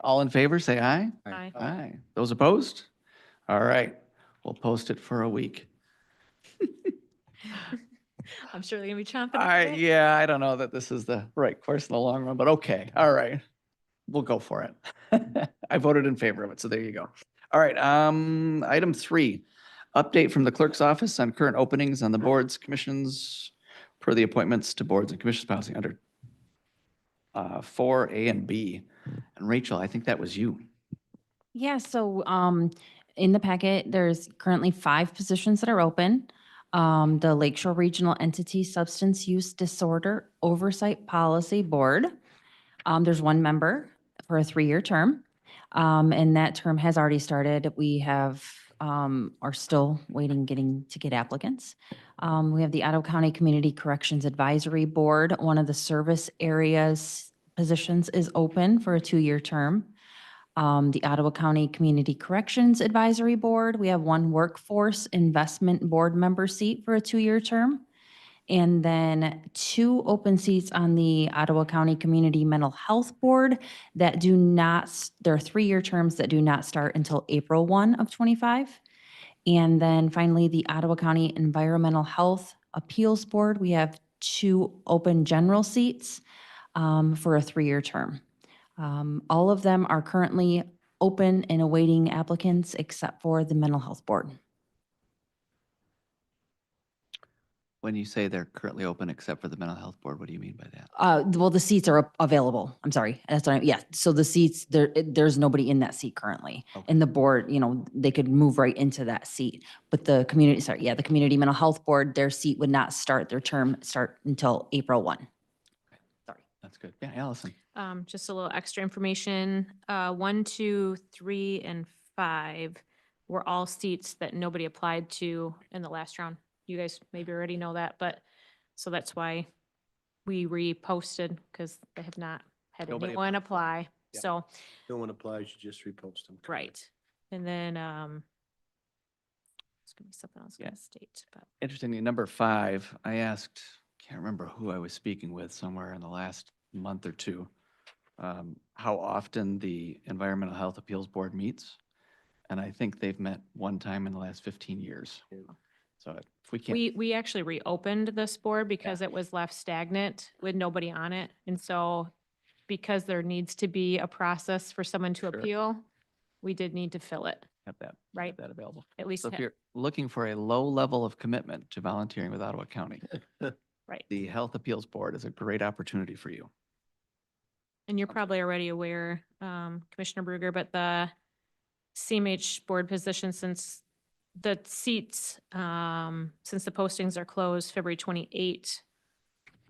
All in favor, say aye. Aye. Aye. Those opposed? All right. We'll post it for a week. I'm sure they're gonna be chomping. All at right. the bit. Yeah, I don't know that this is the right course in the long run, but okay. All right. We'll go for it. I voted in favor of it, so there you go. All right. Item 3, update from the clerk's office on current openings on the boards, commissions per the appointments to boards and commissions policy under 4A and B. And Rachel, I think that was you. Yeah, so in the packet, there's currently 5 positions that are open. The Lakeshore Regional Entity Substance Use Disorder Oversight Policy Board. There's 1 member for a 3-year term. And that term has already started. We have, are still waiting, to get applicants. We have the Ottawa County Community Corrections Advisory Board. One of the service areas positions is open for a 2-year term. The Ottawa County Community Corrections Advisory Board, we have 1 workforce investment board member seat for a 2-year term. And then 2 open seats on the Ottawa County Community Mental Health Board that do not, they're 3-year terms that do not start until April 1 of 25. And then finally, the Ottawa County Environmental Health Appeals Board, we have 2 open general seats for a 3-year term. All of them are currently open and awaiting applicants except for the Mental Health Board. When you say they're currently open except for the mental health board, what do you mean by that? Well, the seats are available. I'm sorry. That's what yeah. So the seats, there's nobody in that seat currently. Okay. And the board, they could move right into that seat. But the Community Mental Health Board, their seat would not start, their term start until April 1. Sorry. That's good. Yeah, Allison. Just a little extra information. 1, 2, 3, and 5 were all seats that nobody applied to in the last round. You guys maybe already know that, but, so that's why we reposted, because they have not had Nobody anyone apply. Yeah. So, No one applies, you just repost them. right. And then, it's gonna be something else I'm Yeah. gonna state, but. Interestingly, number 5, I asked, can't remember who I was speaking with somewhere in the last month or 2, how often the Environmental Health Appeals Board meets. And I think they've met 1 time in the last 15 years. Yeah. So if we can't, We actually reopened this board because it was left stagnant with nobody on it. And so because there needs to be a process for someone to Sure. appeal, we did need to fill it, have that, right? have that available. At least, So if ha- you're looking for a low level of commitment to volunteering with Ottawa County, right. the Health Appeals Board is a great opportunity for you. And you're probably already aware, Commissioner Bruger, but the CMH board position, since the seats, since the postings are closed February 28,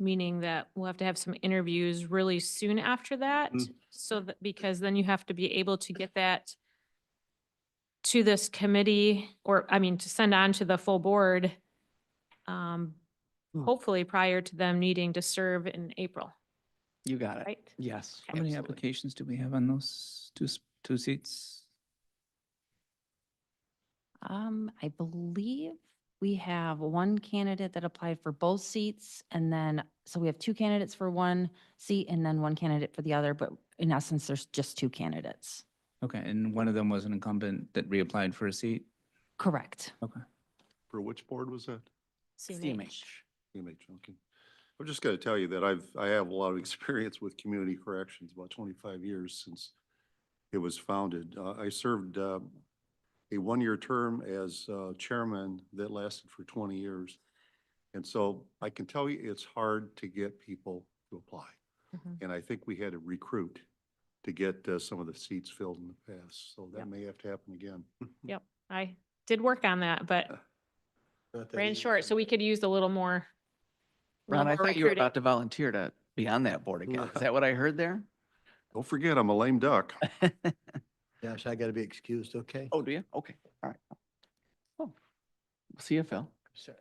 meaning that we'll have to have some interviews really soon after that. So that, because then you have to be able to get that to this committee, or, I mean, to send on to the full board, hopefully prior to them needing to serve in April, You got it. right? Yes. How many absolutely. applications do we have on those 2 seats? I believe we have 1 candidate that applied for both seats, and then, so we have 2 candidates for 1 seat and then 1 candidate for the other, but in essence, there's just 2 candidates. Okay, and one of them was an incumbent that reapplied for a seat? Correct. Okay. For which board was that? CMH. CMH, okay. I've just got to tell you that I have a lot of experience with community corrections, about 25 years since it was founded. I served a 1-year term as chairman that lasted for 20 years. And so I can tell you it's hard to get people to apply. Mhm. And I think we had to recruit to get some of the seats filled in the past. So that Yep. may have to happen again. Yep, I did work on that, but Not that ran easy. short, so we could use a little more. Ron, I little more thought you were recruiting. about to volunteer to be on that board again. Is that what I heard there? Don't forget, I'm a lame duck. Gosh, I gotta be excused, okay? Oh, do you? Okay, all right. Oh, see you, Phil. Sorry.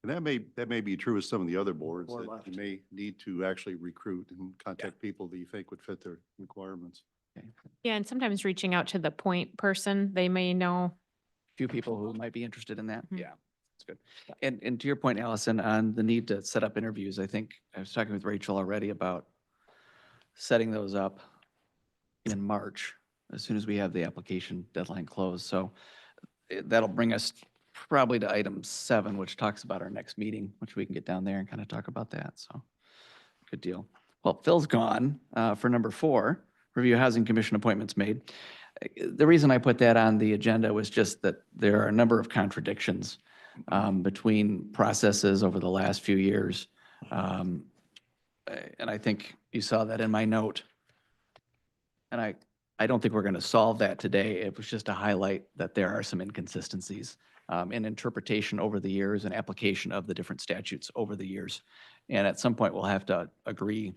And that may be true of some of the other boards, More that left. you may need to actually recruit and contact people that you think would fit their requirements. Yeah, and sometimes reaching out to the point person, they may know. Few people who might be interested in that. Mhm. Yeah, that's good. And to your point, Allison, on the need to set up interviews, I think I was talking with Rachel already about setting those up in March, as soon as we have the application deadline closed. So that'll bring us probably to item 7, which talks about our next meeting, which we can get down there and kind of talk about that. So good deal. Well, Phil's gone for number 4, review housing commission appointments made. The reason I put that on the agenda was just that there are a number of contradictions between processes over the last few years. And I think you saw that in my note. And I don't think we're going to solve that today. It was just to highlight that there are some inconsistencies in interpretation over the years and application of the different statutes over the years. And at some point, we'll have to agree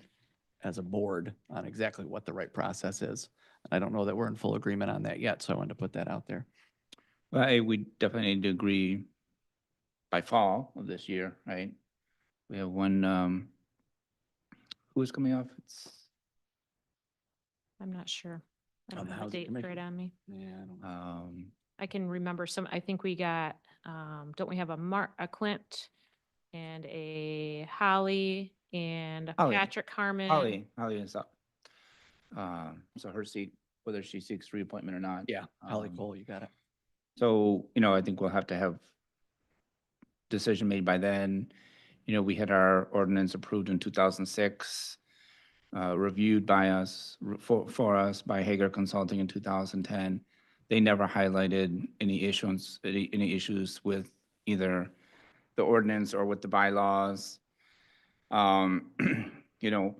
as a board on exactly what the right process is. I don't know that we're in full agreement on that yet, so I wanted to put that out there. Well, we definitely need to agree by fall of this year, right? We have one, who is coming off? It's, I'm not sure. I On don't the have a housing date commission? right on me. Yeah, I don't know. I can remember some, I think we got, don't we have a Clint and a Holly and a Holly. Patrick Harmon? Holly is up. So her seat, whether she seeks reappointment or not. Yeah, Holly Um, Cole, you got it. So, I think we'll have to have decision made by then. We had our ordinance approved in 2006, reviewed by us, for us by Hager Consulting in 2010. They never highlighted any any issues with either the ordinance or with the bylaws. When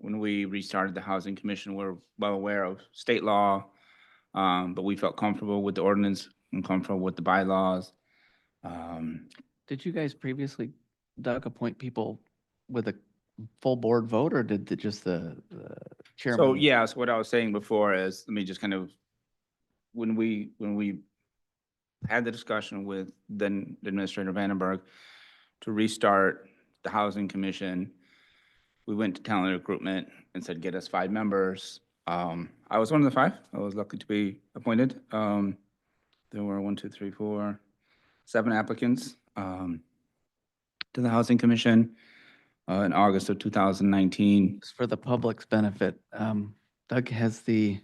we restarted the Housing Commission, we're well aware of state law, but we felt comfortable with the ordinance and comfortable with the bylaws. Did you guys previously, Doug, appoint people with a full board vote, or did just the chairman? So, yeah, so what I was saying before is, let me just kind of, when we had the discussion with then Administrator Vandenberg to restart the Housing Commission, we went to talent recruitment and said, get us 5 members. I was one of the 5. I was lucky to be appointed. There were 7 applicants to the Housing Commission in August of 2019. For the public's benefit, Doug has the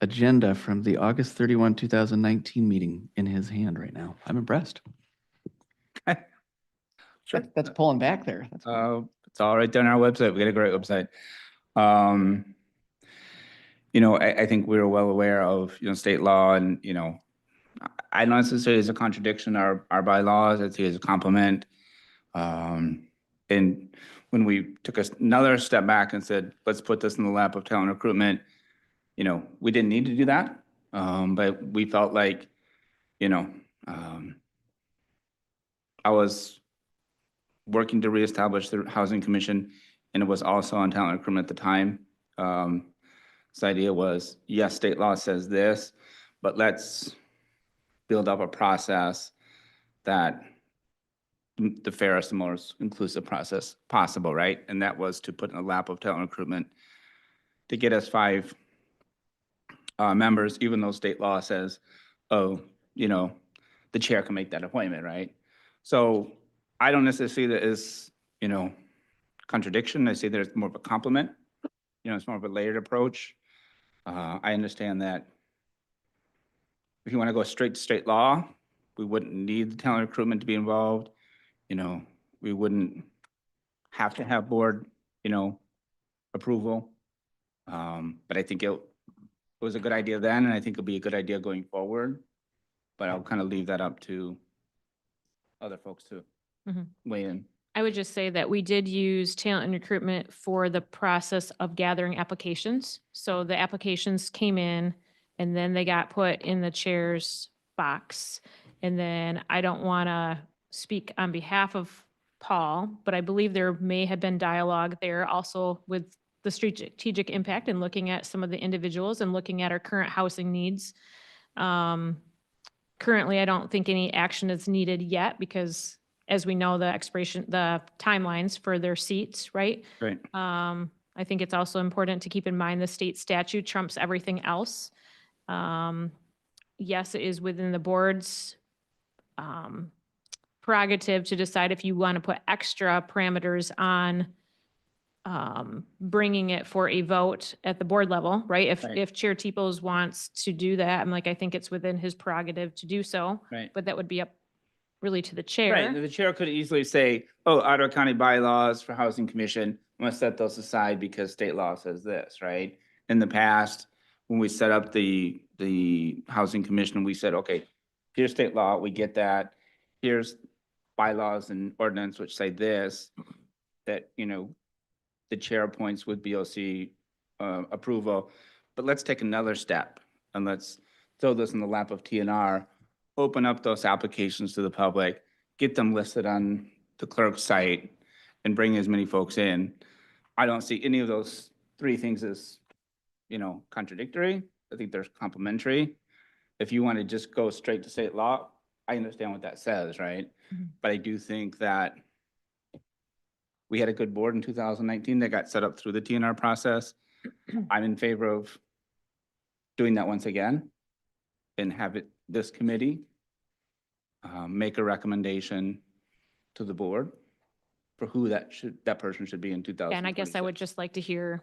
agenda from the August 31, 2019 meeting in his hand right now. I'm impressed. Sure. That's pulling back there. That's cool. It's all right there on our website. We got a great website. I think we were well aware of, state law and, I don't necessarily as a contradiction, our bylaws, I'd say as a compliment. And when we took another step back and said, let's put this in the lap of talent recruitment, we didn't need to do that. But we felt like, I was working to reestablish the Housing Commission, and it was also on talent recruitment at the time. This idea was, yes, state law says this, but let's build up a process that the fairest and most inclusive process possible, right? And that was to put in the lap of talent recruitment to get us 5 members, even though state law says, the chair can make that appointment, right? So I don't necessarily see that as, contradiction. I see that it's more of a compliment. It's more of a layered approach. I understand that if you want to go straight to state law, we wouldn't need the talent recruitment to be involved. We wouldn't have to have board, approval. But I think it was a good idea then, and I think it'll be a good idea going forward. But I'll kind of leave that up to other folks to weigh in. I would just say that we did use talent and recruitment for the process of gathering applications. So the applications came in and then they got put in the chair's box. And then I don't want to speak on behalf of Paul, but I believe there may have been dialogue there also with the strategic impact and looking at some of the individuals and looking at our current housing needs. Currently, I don't think any action is needed yet because as we know, the expiration, the timelines for their seats, right? Right. I think it's also important to keep in mind the state statute trumps everything else. Yes, it is within the board's prerogative to decide if you want to put extra parameters on bringing it for a vote at the board level, right? Right. If Chair Teeples wants to do that, I'm like, I think it's within his prerogative to do so. Right. But that would be up really to the Right, chair. the chair could easily say, oh, Ottawa County bylaws for Housing Commission, I'm gonna set those aside because state law says this, right? In the past, when we set up the Housing Commission, we said, okay, here's state law, we get that. Here's bylaws and ordinance which say this, that, you know, the chair appoints with BOC approval. But let's take another step and let's throw this in the lap of TNR, open up those applications to the public, get them listed on the clerk's site and bring as many folks in. I don't see any of those three things as, you know, contradictory. I think they're complementary. If you want to just go straight to state law, I understand what that says, right? Mhm. But I do think that we had a good board in 2019 that got set up through the TNR process. I'm in favor of doing that once again and have it, this committee, make a recommendation to the board for who that person should be in 2026. And I guess I would just like to hear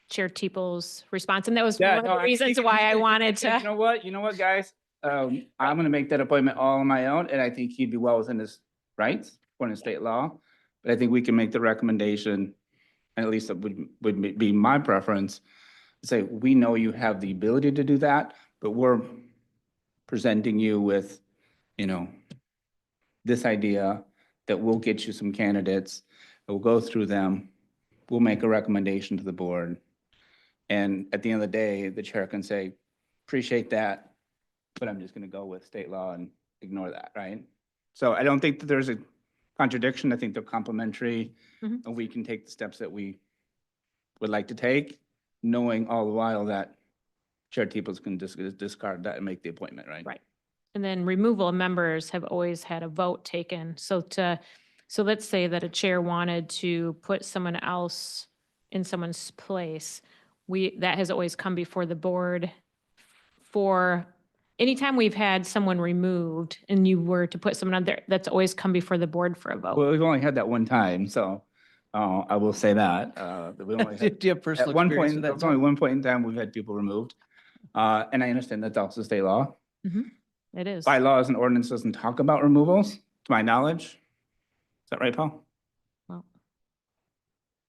Chair Teeple's response. And that was Yeah, one no, of the reasons why I wanted You to. know what, guys? I'm gonna make that appointment all on my own, and I think he'd be well within his rights, according to state law. But I think we can make the recommendation, and at least it would be my preference, say, we know you have the ability to do that, but we're presenting you with, you know, this idea that we'll get you some candidates, we'll go through them, we'll make a recommendation to the board. And at the end of the day, the chair can say, appreciate that, but I'm just gonna go with state law and ignore that, right? So I don't think that there's a contradiction. I think they're complementary. Mhm. And we can take the steps that we would like to take, knowing all the while that Chair Teeples can discard that and make the appointment, right? Right. And then removal of members have always had a vote taken. So let's say that a chair wanted to put someone else in someone's place. That has always come before the board for, anytime we've had someone removed and you were to put someone on there, that's always come before the board for a vote. Well, we've only had that one time, so I will say that. That we only had- Do you have personal At one experience point, with there that? was only one point in time we've had people removed. And I understand that's also state law. It is. Bylaws and ordinance doesn't talk about removals, to my knowledge. Is that right, Paul? Well,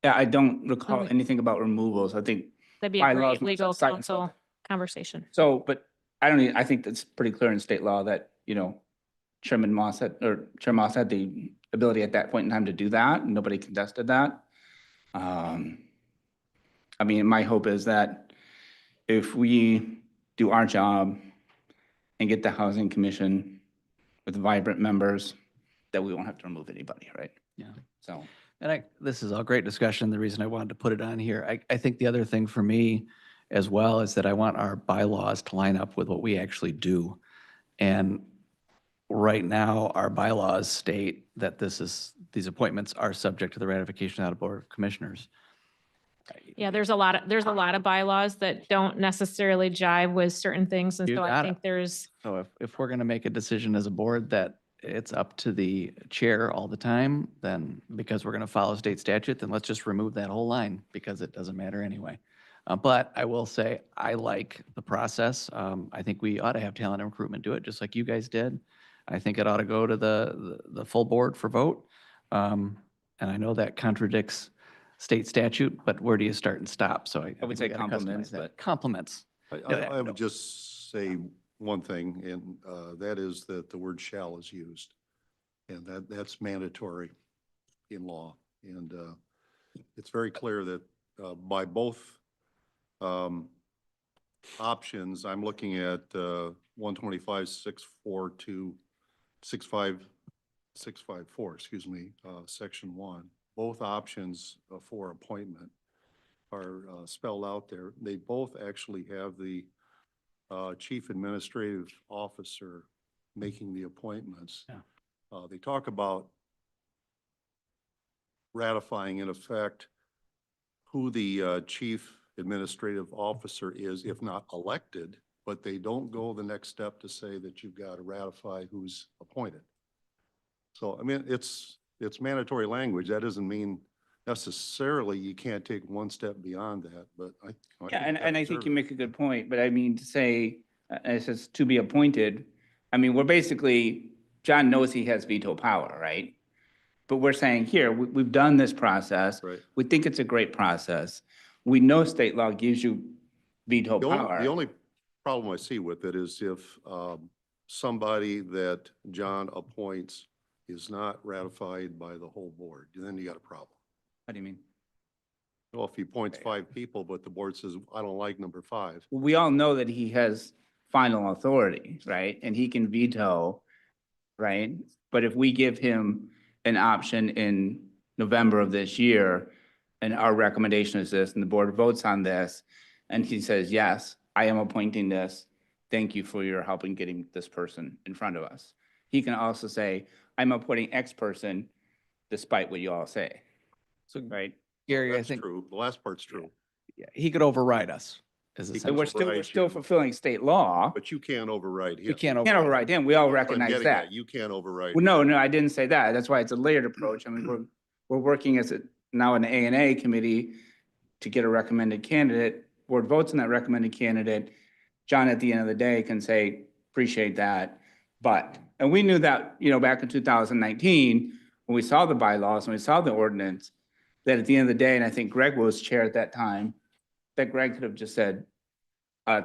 Yeah, I don't recall Okay. anything about removals. I think, that'd be a bylaws great must legal have cited counsel something. conversation. so, but I think that's pretty clear in state law that, you know, Chair Moss had the ability at that point in time to do that. And nobody contested that. I mean, my hope is that if we do our job and get the Housing Commission with vibrant members, that we won't have to remove anybody, right? Yeah. So, And this is all great discussion. The reason I wanted to put it on here, I think the other thing for me as well is that I want our bylaws to line up with what we actually do. And right now, our bylaws state that these appointments are subject to the ratification out of Board of Commissioners. Yeah, there's a lot of bylaws that don't necessarily jive with certain things. And You so I got it. think there's, So if we're going to make a decision as a board that it's up to the chair all the time, then because we're going to follow state statute, then let's just remove that whole line because it doesn't matter anyway. But I will say, I like the process. I think we ought to have talent and recruitment do it, just like you guys did. I think it ought to go to the full board for vote. And I know that contradicts state statute, but where do you start and stop? So I would think we say gotta customize compliments, that. but- Compliments. I would just say one thing, and that is that the word shall is used. And that's mandatory in law. And it's very clear that by both options, I'm looking at 125-642-65654, excuse me, section 1. Both options for appointment are spelled out there. They both actually have the chief administrative officer making the appointments. Yeah. They talk about ratifying in effect who the chief administrative officer is, if not elected, but they don't go the next step to say that you've got to ratify who's appointed. So, I mean, it's mandatory language. That doesn't mean necessarily you can't take one step beyond that, but I. Yeah, and I think you make a good point, but I mean, to say, it says to be appointed, I mean, we're basically, John knows he has veto power, right? But we're saying here, we've done this process. Right. We think it's a great process. We know state law gives you veto The power. only problem I see with it is if somebody that John appoints is not ratified by the whole board, then you got a problem. What do you mean? Well, if he appoints 5 people, but the board says, I don't like number 5. We all know that he has final authority, right? And he can veto, right? But if we give him an option in November of this year, and our recommendation is this, and the board votes on this, and he says, yes, I am appointing this, thank you for your help in getting this person in front of us. He can also say, I'm appointing X person despite what you all say, So right? Gary, I That's think true. The last part's true. yeah, he could override us. Is He So essentially, we're Override still you. fulfilling state law. But you can't override him. we can't Can't override. override him. We all That's what I'm recognize getting that. at. You can't override. Well, him. no, I didn't say that. That's why it's a layered approach. I mean, we're working as now an A&A committee to get a recommended candidate. Board votes on that recommended candidate. John, at the end of the day, can say, appreciate that. But, and we knew that, back in 2019, when we saw the bylaws and we saw the ordinance, that at the end of the day, and I think Greg was chair at that time, that Greg could have just said,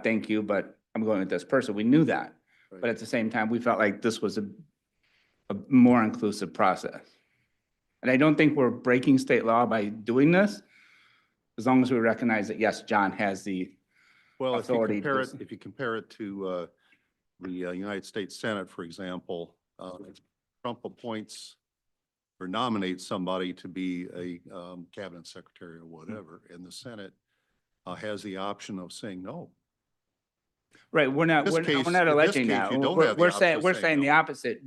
thank you, but I'm going with this person. We knew that. But Right. at the same time, we felt like this was a more inclusive process. And I don't think we're breaking state law by doing this, as long as we recognize that, yes, John has the Well, if you authority to compare listen. it to the United States Senate, for example, Trump appoints or nominates somebody to be a cabinet secretary or whatever, and the Senate has the option of saying no. Right, we're not, this we're case- not in this alleging case, that. you don't We're- have the We're option saying, of we're saying saying the no. opposite.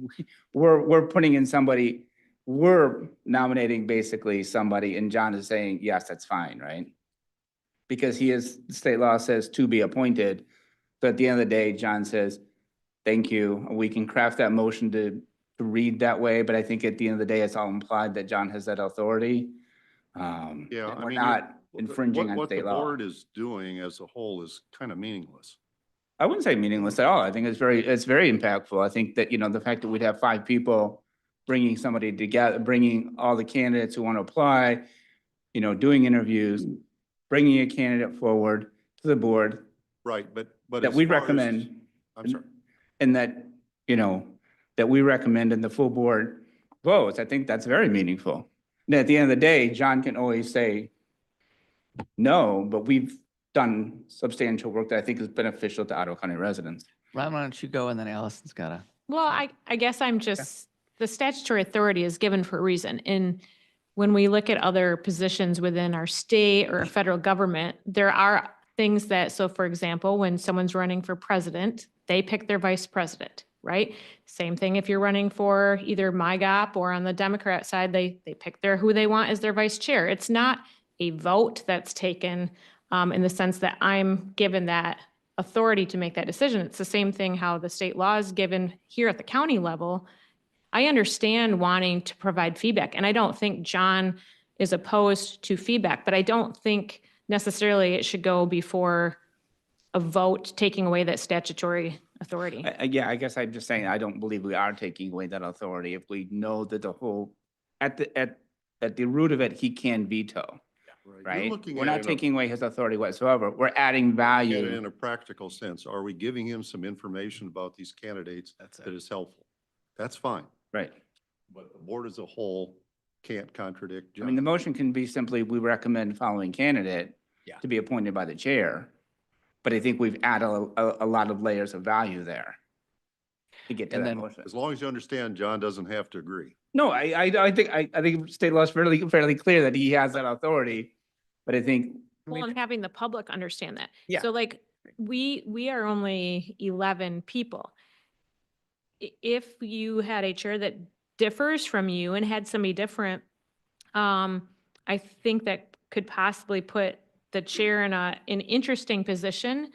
We're putting in somebody, we're nominating basically somebody, and John is saying, yes, that's fine, right? Because state law says to be appointed, but at the end of the day, John says, thank you. We can craft that motion to read that way, but I think at the end of the day, it's all implied that John has that authority. Yeah, And I we're mean, not infringing on what the state law. board is doing as a whole is kind of meaningless. I wouldn't say meaningless at all. I think it's very impactful. I think that, the fact that we'd have 5 people bringing somebody together, bringing all the candidates who want to apply, doing interviews, bringing a candidate forward to the board Right, but. that as we far as- recommend, I'm sorry. and that, that we recommend and the full board votes. I think that's very meaningful. And at the end of the day, John can always say no, but we've done substantial work that I think is beneficial to Ottawa County residents. Ron, why don't you go and then Allison's got to. Well, I guess I'm just, the statutory authority is given for a reason. And when we look at other positions within our state or federal government, there are things that, so for example, when someone's running for president, they pick their vice president, right? Same thing if you're running for either MyGOP or on the Democrat side, they pick who they want as their vice chair. It's not a vote that's taken in the sense that I'm given that authority to make that decision. It's the same thing how the state law is given here at the county level. I understand wanting to provide feedback, and I don't think John is opposed to feedback, but I don't think necessarily it should go before a vote taking away that statutory authority. Yeah, I guess I'm just saying, I don't believe we are taking away that authority if we know that at the root of it, he can veto, You're right? looking We're at not it taking away his authority whatsoever. We're adding in value. in a practical sense. Are we giving him some information about these candidates That's that is helpful? That's fine, Right. but the board as a whole can't contradict I mean, the John. motion can be simply, we recommend following candidate Yeah. to be appointed by the chair. But I think we've added a lot of layers of value there to get to And that then- motion. As long as you understand, John doesn't have to agree. No, I think state law is fairly clear that he has that authority, but I think, Well, and having the public understand that. Yeah. So like, we are only 11 people. If you had a chair that differs from you and had somebody different, I think that could possibly put the chair in an interesting position.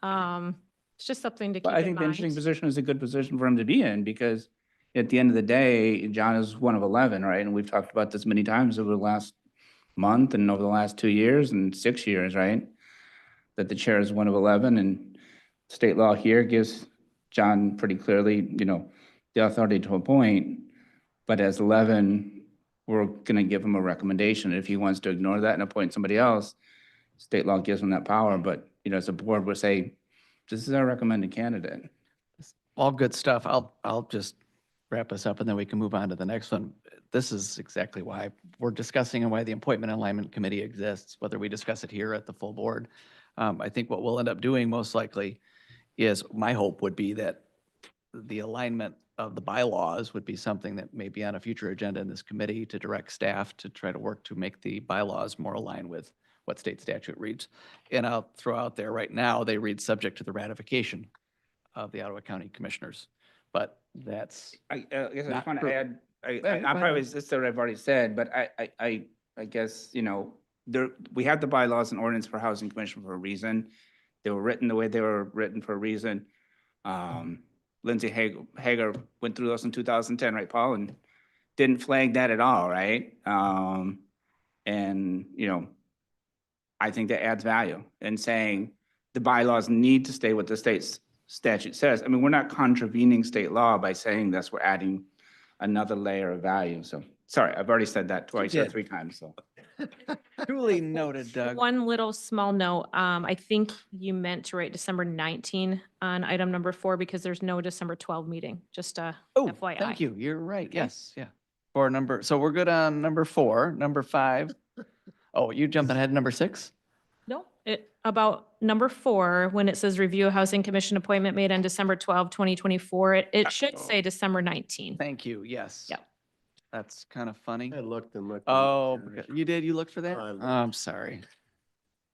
It's just something to keep But I in think the interesting mind. position is a good position for him to be in, because at the end of the day, John is one of 11, right? And we've talked about this many times over the last month and over the last 2 years and 6 years, right? That the chair is one of 11, and state law here gives John pretty clearly, the authority to appoint. But as 11, we're gonna give him a recommendation. If he wants to ignore that and appoint somebody else, state law gives him that power. But, as a board, we'll say, this is our recommended candidate. All good stuff. I'll just wrap us up and then we can move on to the next one. This is exactly why we're discussing and why the Appointment and Alignment Committee exists, whether we discuss it here at the full board. I think what we'll end up doing most likely is, my hope would be that the alignment of the bylaws would be something that may be on a future agenda in this committee to direct staff to try to work to make the bylaws more aligned with what state statute reads. And I'll throw out there right now, they read subject to the ratification of the Ottawa County Commissioners. But that's, I guess I Not just want for- to add, ahead, I'm go ahead. probably, this is what I've already said, but I guess, we have the bylaws and ordinance for Housing Commission for a reason. They were written the way they were written for a reason. Lindsay Hager went through those in 2010, right, Paul? And didn't flag that at all, right? And, I think that adds value in saying the bylaws need to stay what the state's statute says. I mean, we're not contravening state law by saying this, we're adding another layer of value. So, sorry, I've already said that twice or did. 3 times, so. duly noted, Doug. One little small note, I think you meant to write December 19 on item number 4 because there's no December 12 meeting, just Oh, FYI. thank you. You're right. Yes, yeah. So we're good on number 4, number 5. Oh, you jumping ahead to number 6? No, about number 4, when it says review a housing commission appointment made on December 12, 2024, it should say December 19. Thank you. Yes. Yep. That's kind of funny. I looked and looked. Oh, you did? You looked for that? I looked. Oh, I'm sorry.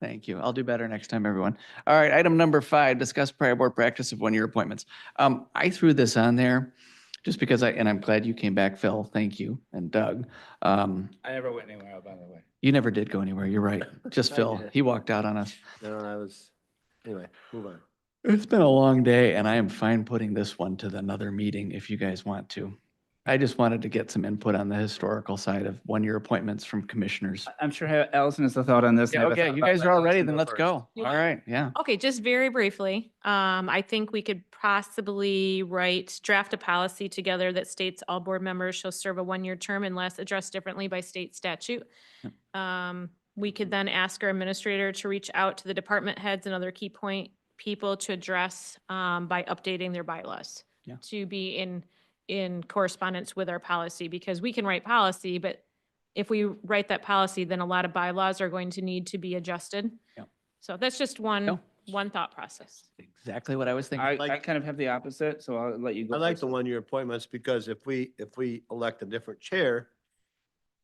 Thank you. I'll do better next time, everyone. All right, item number 5, discuss prior board practice of one-year appointments. I threw this on there just because and I'm glad you came back, Phil. Thank you. And Doug. I never went anywhere, by the way. You never did go anywhere. You're right. Just I Phil. did. He walked out on us. No, anyway, move on. It's been a long day and I am fine putting this one to another meeting if you guys want to. I just wanted to get some input on the historical side of one-year appointments from commissioners. I'm sure Allison has a thought on this. and I have a Okay, thought you about guys that. are all ready, Allison, then let's first. go. All You want- right, yeah. Okay, just very briefly, I think we could possibly draft a policy together that states all board members shall serve a 1-year term unless addressed differently by state statute. We could then ask our administrator to reach out to the department heads and other key point people to address by updating their bylaws. Yeah. To be in correspondence with our policy, because we can write policy, but if we write that policy, then a lot of bylaws are going to need to be adjusted. Yeah. So that's just one thought process. Exactly what I was thinking. I kind of have the opposite, so I'll let you go. I like first. the one-year appointments because if we elect a different chair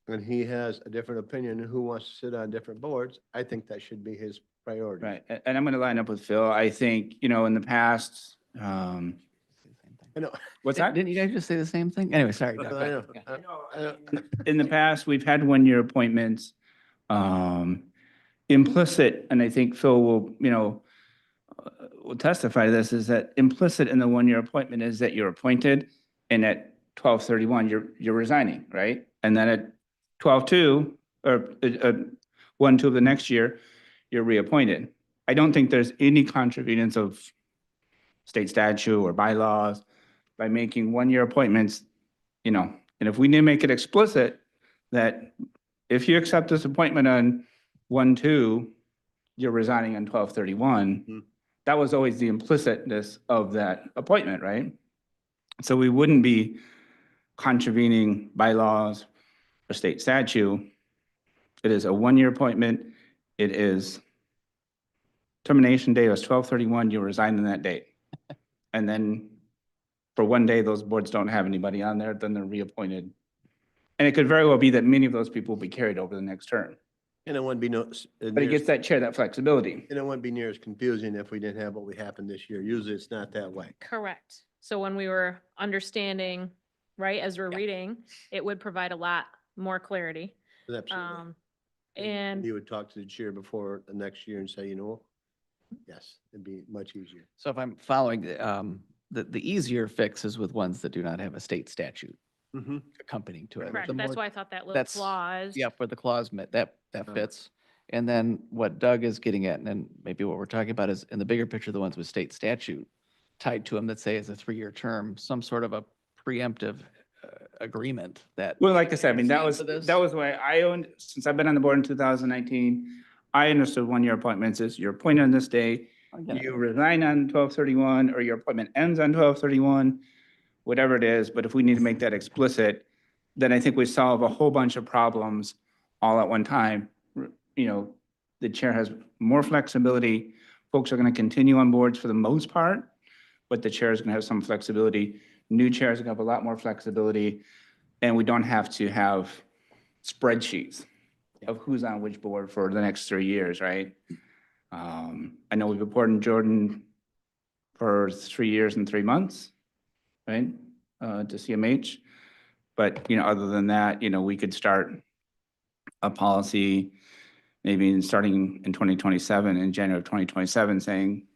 and he has a different opinion who wants to sit on different boards, I think that should be his priority. Right, and I'm going to line up with Phil. I think, in the past, I know. what's that? Didn't you guys just say the same thing? Anyway, sorry. Doug, I go know. ahead. Yeah. I know. In the past, we've had 1-year appointments. Implicit, and I think Phil will testify to this, is that implicit in the 1-year appointment is that you're appointed, and at 12/31, you're resigning, right? And then at 12/2, or 1/2 of the next year, you're reappointed. I don't think there's any contravenance of state statute or bylaws by making 1-year appointments, and if we need to make it explicit that if you accept this appointment on 1/2, you're resigning on 12/31, Mhm. that was always the implicitness of that appointment, right? So we wouldn't be contravening bylaws or state statute. It is a 1-year appointment. It is termination date was 12/31, you resign on that date. And then for 1 day, those boards don't have anybody on there, then they're reappointed. And it could very well be that many of those people will be carried over the next term. And it wouldn't be But it gets that chair, that flexibility. and it wouldn't be near as confusing if we didn't have what we happened this year. Usually it's not that way. Correct. So when we were understanding, right, as we're reading, it would provide a lot more clarity. Absolutely. And You would talk to the chair before the next year and say, you know, yes, it'd be much easier. So if I'm following, the easier fix is with ones that do not have a state statute Mm-hmm. accompanying to it. correct, The that's more- why I thought that little that's- clause. Yeah, for the clause, that Uh-huh. fits. And then what Doug is getting at, and then maybe what we're talking about is in the bigger picture, the ones with state statute tied to them that say it's a 3-year term, some sort of a preemptive agreement that. Well, like I said, I mean, that was, For this? that was why I owned, since I've been on the board in 2019, I understood 1-year appointments is you're appointed on this day, I get it. you resign on 12/31, or your appointment ends on 12/31, whatever it is, but if we need to make that explicit, then I think we solve a whole bunch of problems all at one time. You know, the chair has more flexibility. Folks are going to continue on boards for the most part, but the chair is going to have some flexibility. New chairs are going to have a lot more flexibility, and we don't have to have spreadsheets of who's on which board for the next 3 years, right? I know we've appointed Jordan for 3 years and 3 months, right, to CMH. But, you know, other than that, you know, we could start a policy maybe starting in 2027, in January of 2027, saying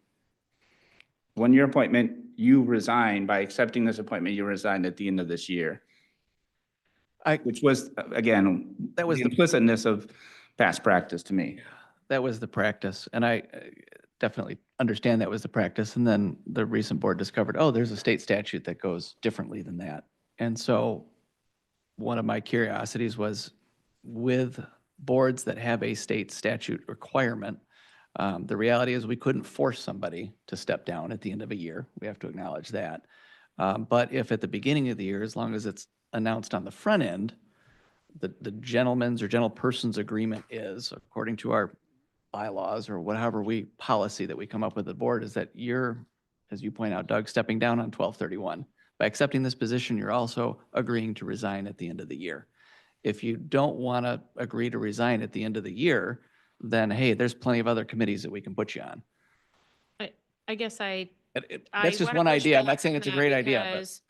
1-year appointment, you resign, by accepting this appointment, you resign at the end of this year. Which was, again, That was the the- implicitness of past practice to me. That was the practice, and I definitely understand that was the practice. And then the recent board discovered, oh, there's a state statute that goes differently than that. And so one of my curiosities was with boards that have a state statute requirement, the reality is we couldn't force somebody to step down at the end of a year. We have to acknowledge that. But if at the beginning of the year, as long as it's announced on the front end, the gentleman's or gentleperson's agreement is, according to our bylaws or whatever policy that we come up with at the board, is that you're, as you point out, Doug, stepping down on 12/31. By accepting this position, you're also agreeing to resign at the end of the year. If you don't want to agree to resign at the end of the year, then hey, there's plenty of other committees that we can put you on. I guess I That's just wanna one push idea. I'm back not saying on it's a that great idea, but because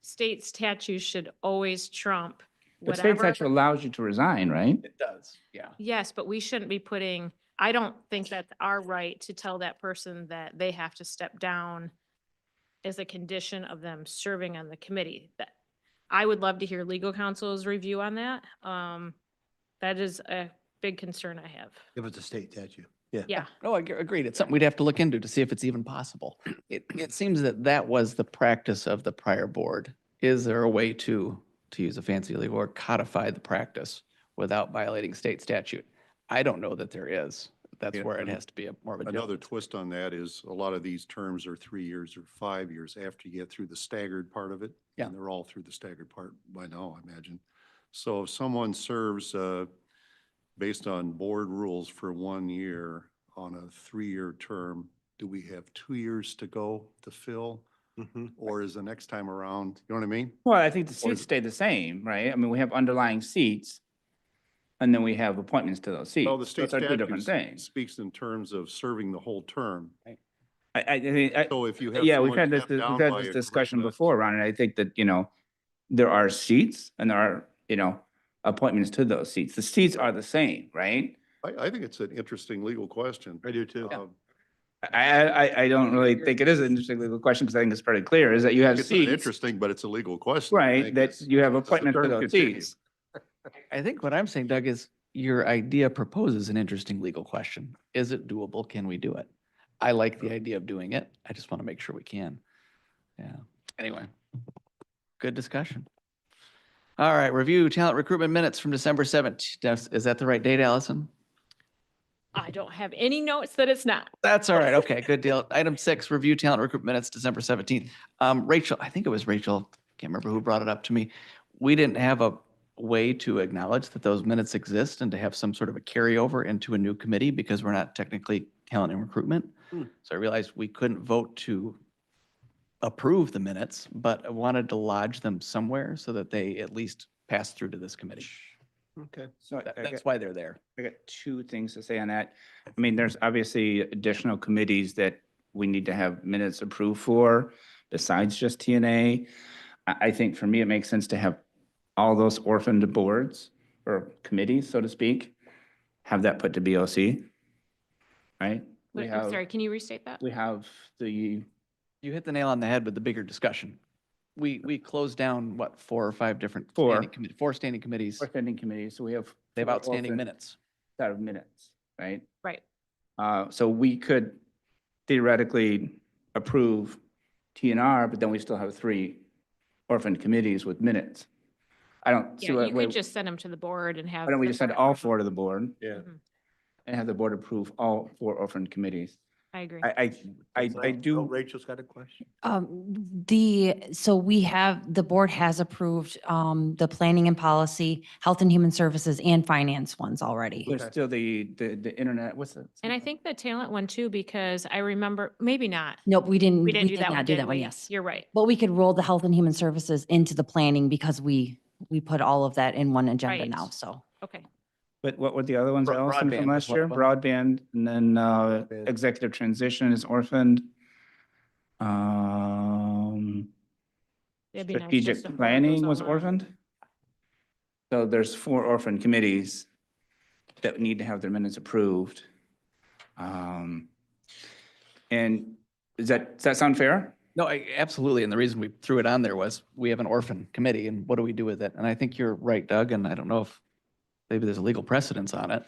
state statutes should always trump But state whatever. statute allows you to resign, right? it does, yeah. Yes, but we shouldn't be putting, I don't think that's our right to tell that person that they have to step down as a condition of them serving on the committee. That, I would love to hear legal counsel's review on that. That is a big concern I have. If it's a state statute. Yeah. No, agreed. It's something we'd have to look into to see if it's even possible. It seems that that was the practice of the prior board. Is there a way to use a fancy legal word, codify the practice without violating state statute? I don't know that there is. That's Yeah, where it and has to be more of a. Another twist on that is a lot of these terms are 3 years or 5 years after you get through the staggered part of it. Yeah. And they're all through the staggered part by now, I imagine. So if someone serves, based on board rules for 1 year on a 3-year term, do we have 2 years to go to fill? Mm-hmm. Or is the next time around, you know what I mean? Well, I think the Or seats is- stay the same, right? I mean, we have underlying seats, and then we have appointments to those seats. Well, the state Those are two different statute things. speaks in terms of serving the whole term. So if you have yeah, we've someone had this, stepped down we've had by this a discussion group of- before, Ron, and I think that, you know, there are seats and there are, you know, appointments to those seats. The seats are the same, right? I think it's an interesting legal question. I do too. I don't really think it is an interesting legal question because I think it's pretty clear, is that you have It's not seats, interesting, but it's a legal question. I right, think that it's- you have does the appointments to term those continue? seats. I think what I'm saying, Doug, is your idea proposes an interesting legal question. Is it doable? Can we do it? I like the idea of doing it. I just want to make sure we can. Yeah. Anyway, good discussion. All right, review talent recruitment minutes from December 17th. Is that the right date, Allison? I don't have any notes that it's not. That's all right. Okay, good deal. Item 6, review talent recruitment minutes, December 17th. Rachel, I think it was Rachel, can't remember who brought it up to me. We didn't have a way to acknowledge that those minutes exist and to have some sort of a carryover into a new committee because we're not technically talent and recruitment. So I realized we couldn't vote to approve the minutes, but I wanted to lodge them somewhere so that they at least pass through to this committee. Okay. So That's why they're there. I got 2 things to say on that. I mean, there's obviously additional committees that we need to have minutes approved for besides just TNA. I think for me, it makes sense to have all those orphaned boards or committees, so to speak, have that put to BOC, right? We Wait, I'm have, sorry, can you restate that? we have the, You hit the nail on the head with the bigger discussion. We closed down, what, 4 or 5 different Four. four standing committees. standing committees, so we have. They have 4 outstanding orphan- minutes. Set of minutes, right? Right. So we could theoretically approve TNR, but then we still have 3 orphan committees with minutes. I don't see Yeah, what, you could just send them to the board and have. why don't we the just send board all approve 4 to the board Yeah. them. and have the board approve all 4 orphan committees? I agree. I do. Rachel's got a question. So we have, the board has approved, the planning and policy, health and human services and finance ones already. There's still the internet, what's it? And I think the talent one too, because I remember, maybe not. Nope, we didn't, We we didn't do did that one, not do did that one, we? yes. You're right. But we could roll the health and human services into the planning because we put all of that in one agenda Right. now, so. Okay. But what were the other ones, Allison, Broadband from was last one year? of them. Broadband, and then Broadband. executive transition is orphaned. Um, It'd be nice just to strategic forward planning those was all on. orphaned. So there's 4 orphan committees that need to have their minutes approved. And does that sound fair? No, absolutely. And the reason we threw it on there was we have an orphan committee and what do we do with it? And I think you're right, Doug, and I don't know if maybe there's a legal precedence on it,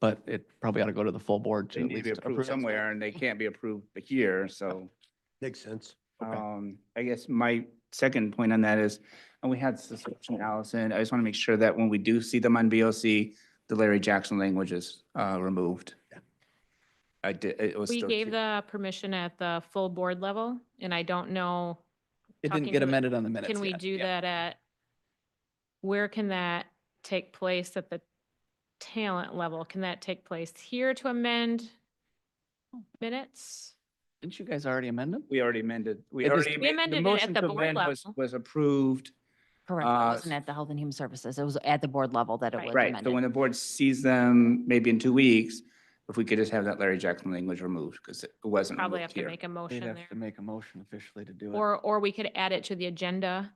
but it probably ought to go to the full board to They at need to least be approve approved it. somewhere and they can't be approved here, so. Makes sense. Okay. I guess my second point on that is, and we had this discussion, Allison, I just want to make sure that when we do see them on BOC, the Larry Jackson language is removed. I did, it was We still. gave the permission at the full board level, and I don't know. It talking didn't get to the- amended on the minutes Can we yet. do Yeah. that at, where can that take place at the talent level? Can that take place here to amend minutes? Didn't you guys already amend them? We already amended, It is- We amended it at the board level. Was approved. Correct, it wasn't at the health and human services. It was at the board level that it Right. was Right, so when amended. the board sees them, maybe in 2 weeks, if we could just have that Larry Jackson language removed, because it wasn't Probably have removed to here. make a They'd motion have there. to make a motion officially to do it. Or we could add it to the agenda.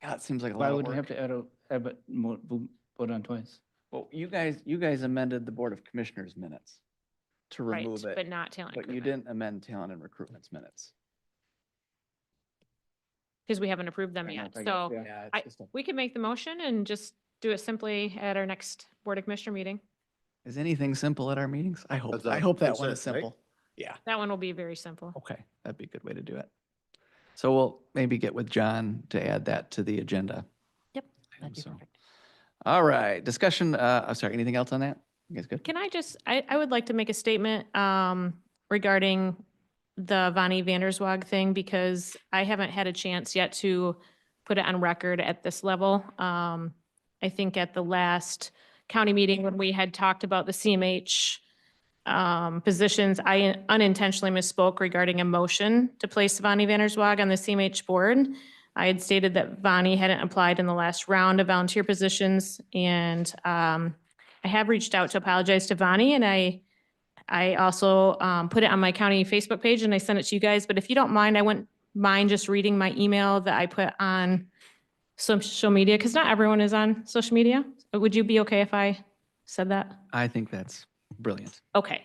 God, it seems like a Why lot of would we have work. to have it vote on twice? Well, you guys amended the Board of Commissioners minutes to Right, remove it, but not talent but you recruitment, didn't amend talent and recruitment's minutes. because we haven't approved them I know, yet. I guess, So yeah. it's just a- we can make the motion and just do it simply at our next Board of Commissioner meeting. Is anything simple at our meetings? I hope, That's I a hope that one is consent, right? simple. Yeah, That one will be very simple. okay, that'd be a good way to do it. So we'll maybe get with John to add that to the agenda. Yep, that'd be So- perfect. All right, discussion, sorry, anything else on that? You guys good? Can I just, I would like to make a statement regarding the Vonnie Vanderswag thing, because I haven't had a chance yet to put it on record at this level. I think at the last county meeting, when we had talked about the CMH positions, I unintentionally misspoke regarding a motion to place Vonnie Vanderswag on the CMH board. I had stated that Vonnie hadn't applied in the last round of volunteer positions, and I have reached out to apologize to Vonnie, and I also put it on my county Facebook page and I sent it to you guys. But if you don't mind, I wouldn't mind just reading my email that I put on social media, because not everyone is on social media. Would you be okay if I said that? I think that's brilliant. Okay.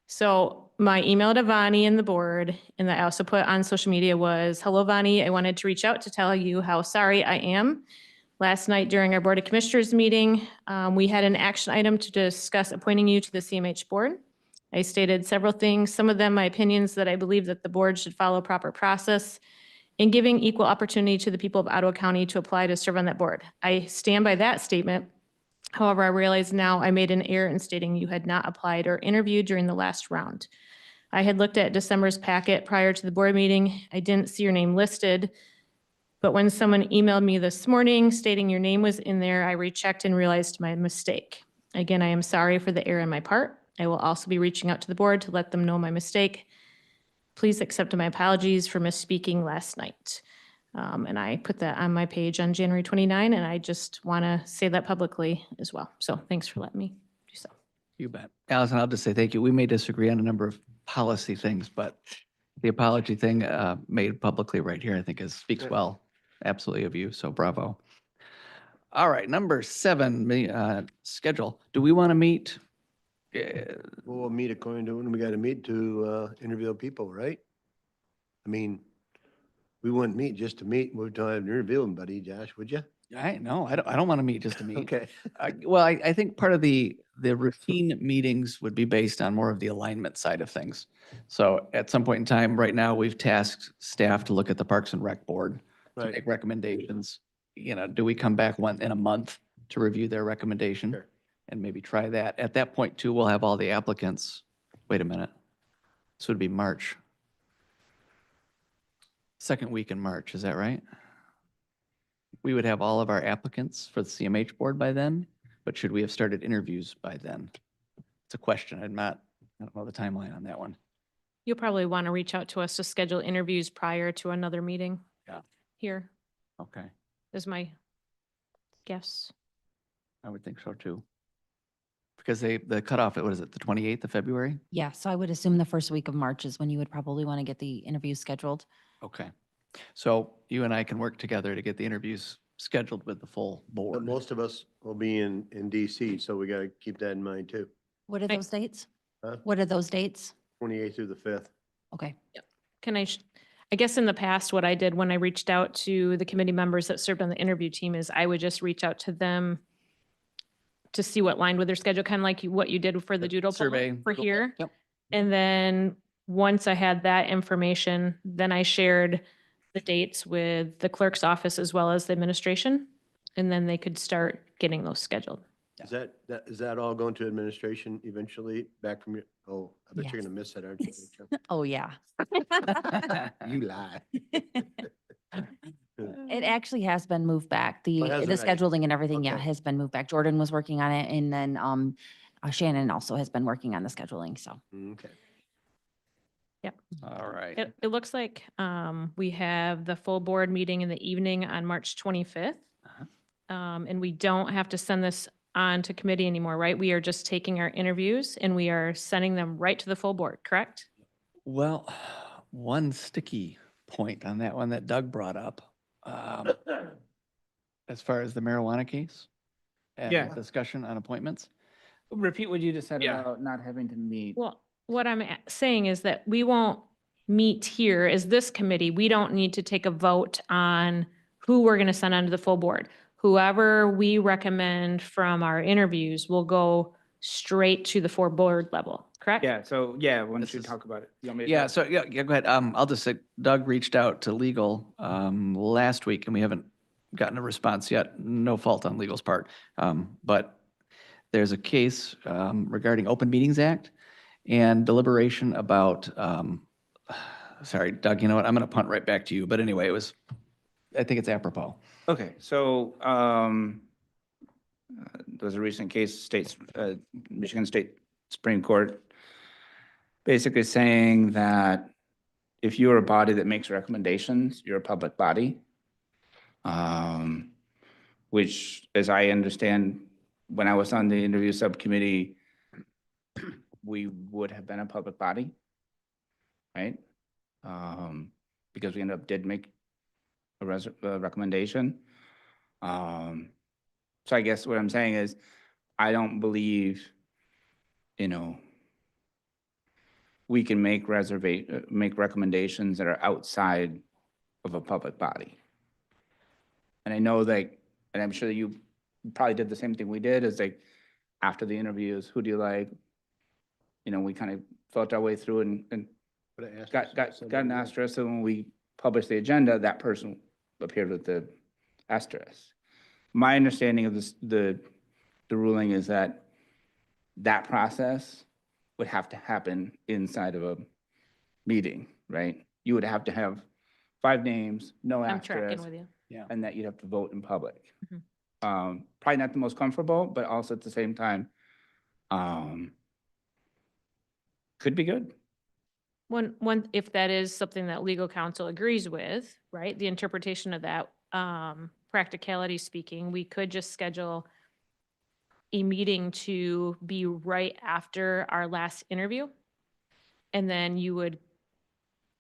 So my email to Vonnie and the board, and that I also put on social media, was, hello, Vonnie. I wanted to reach out to tell you how sorry I am. Last night during our Board of Commissioners meeting, we had an action item to discuss appointing you to the CMH board. I stated several things, some of them my opinions, that I believe that the board should follow proper process in giving equal opportunity to the people of Ottawa County to apply to serve on that board. I stand by that statement. However, I realize now I made an error in stating you had not applied or interviewed during the last round. I had looked at December's packet prior to the board meeting. I didn't see your name listed. But when someone emailed me this morning stating your name was in there, I rechecked and realized my mistake. Again, I am sorry for the error on my part. I will also be reaching out to the board to let them know my mistake. Please accept my apologies for misspeaking last night. And I put that on my page on January 29, and I just want to say that publicly as well. So thanks for letting me do so. You bet. Allison, I'll just say thank you. We may disagree on a number of policy things, but the apology thing made publicly right here, I think speaks well, absolutely, of you. So bravo. All right, number 7, schedule. Do we want to meet? We'll meet according to when we gotta meet to, interview people, right? I mean, we wouldn't meet just to meet, we're trying to interview them, buddy, Josh, would you? No, I don't want to meet just to meet. Okay. Well, I think part of the routine meetings would be based on more of the alignment side of things. So at some point in time, right now, we've tasked staff to look at the Parks and Rec Board to Right. make recommendations. You know, do we come back in a month to review their recommendation? Sure. And maybe try that. At that point too, we'll have all the applicants. Wait a minute. This would be March. Second week in March, is that right? We would have all of our applicants for the CMH board by then, but should we have started interviews by then? It's a question. I don't know the timeline on that one. You'll probably want to reach out to us to schedule interviews prior to another meeting. Yeah. Here Okay, is my guess. I would think so too. Because the cutoff, what is it, the 28th of February? Yeah, so I would assume the first week of March is when you would probably want to get the interviews scheduled. Okay. So you and I can work together to get the interviews scheduled with the full But board. most of us will be in DC, so we gotta keep that in mind too. What are Right. those dates? Huh? What are those dates? 28th through the 5th. Okay. Can I guess in the past, what I did when I reached out to the committee members that served on the interview team is I would just reach out to them to see what lined with their schedule, kind of like what you did for the doodle poll Survey. for here. Yep. And then once I had that information, then I shared the dates with the clerk's office as well as the administration. And then they could start getting those scheduled. Is that all going to administration eventually, back from your, oh, I bet you're Yes. gonna miss that, aren't you? Rachel? Oh, yeah. You lie. It actually has been moved back. The Oh, has the it? Right. scheduling and everything, yeah, Okay. has been moved back. Jordan was working on it, and then Shannon also has been working on the scheduling, so. Okay. All right. It looks like we have the full board meeting in the evening on March 25th. And we don't have to send this on to committee anymore, right? We are just taking our interviews and we are sending them right to the full board, correct? Well, one sticky point on that one that Doug brought up, as far as the marijuana case and Yeah. discussion on appointments. Repeat what you just said Yeah. about not having to meet. Well, what I'm saying is that we won't meet here as this committee. We don't need to take a vote on who we're going to send onto the full board. Whoever we recommend from our interviews will go straight to the full board level, correct? Yeah, so, yeah, why don't This you is- talk about it? You want me to Yeah, talk? so yeah, go ahead. I'll just say Doug reached out to legal last week and we haven't gotten a response yet. No fault on legal's part. But there's a case regarding Open Meetings Act and deliberation about, sorry, Doug, you know what? I'm going to punt right back to you. But anyway, I think it's apropos. Okay, so, there was a recent case, Michigan State Supreme Court basically saying that if you're a body that makes recommendations, you're a public body. Which, as I understand, when I was on the interview subcommittee, we would have been a public body, right? Because we did make a recommendation. So I guess what I'm saying is, I don't believe, we can make recommendations that are outside of a public body. And I know that, and I'm sure that you probably did the same thing we did, is like, after the interviews, who do you like? We kind of felt our way through and got an asterisk, and when we published the agenda, that person appeared with the asterisk. My understanding of this, the ruling is that process would have to happen inside of a meeting, right? You would have to have 5 names, no I'm tracking asterisk, with you. and that you'd have to vote in public. Mhm. Probably not the most comfortable, but also at the same time, could be good. If that is something that legal counsel agrees with, right, the interpretation of that, practicality speaking, we could just schedule a meeting to be right after our last interview. And then you would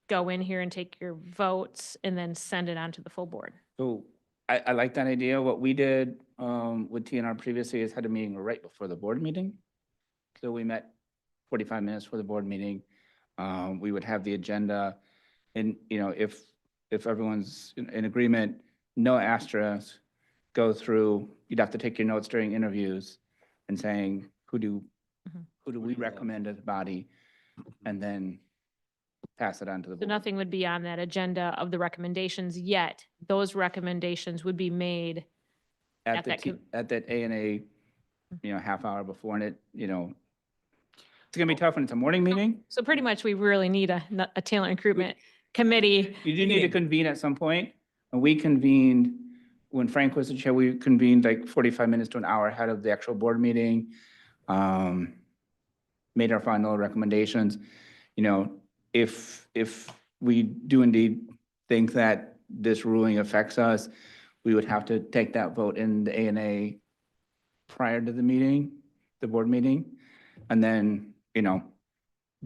go in here and take your votes and then send it on to the full board. So I like that idea. What we did with TNR previously is had a meeting right before the board meeting. So we met 45 minutes for the board meeting. We would have the agenda and, you know, if everyone's in agreement, no asterisks, go through, you'd have to take your notes during interviews and saying, who do we recommend as a body? And then pass it on to the So board. nothing would be on that agenda of the recommendations yet. Those recommendations would be made. At at the, that com- at that A&A, you know, half hour before, and it, you know, it's gonna be tough when it's a morning meeting. So pretty much we really need a talent recruitment committee. You do need to convene at some point, and we convened, when Frank was the chair, we convened like 45 minutes to an hour ahead of the actual board meeting. Made our final recommendations. You know, if we do indeed think that this ruling affects us, we would have to take that vote in the A&A prior to the meeting, the board meeting, and then, you know,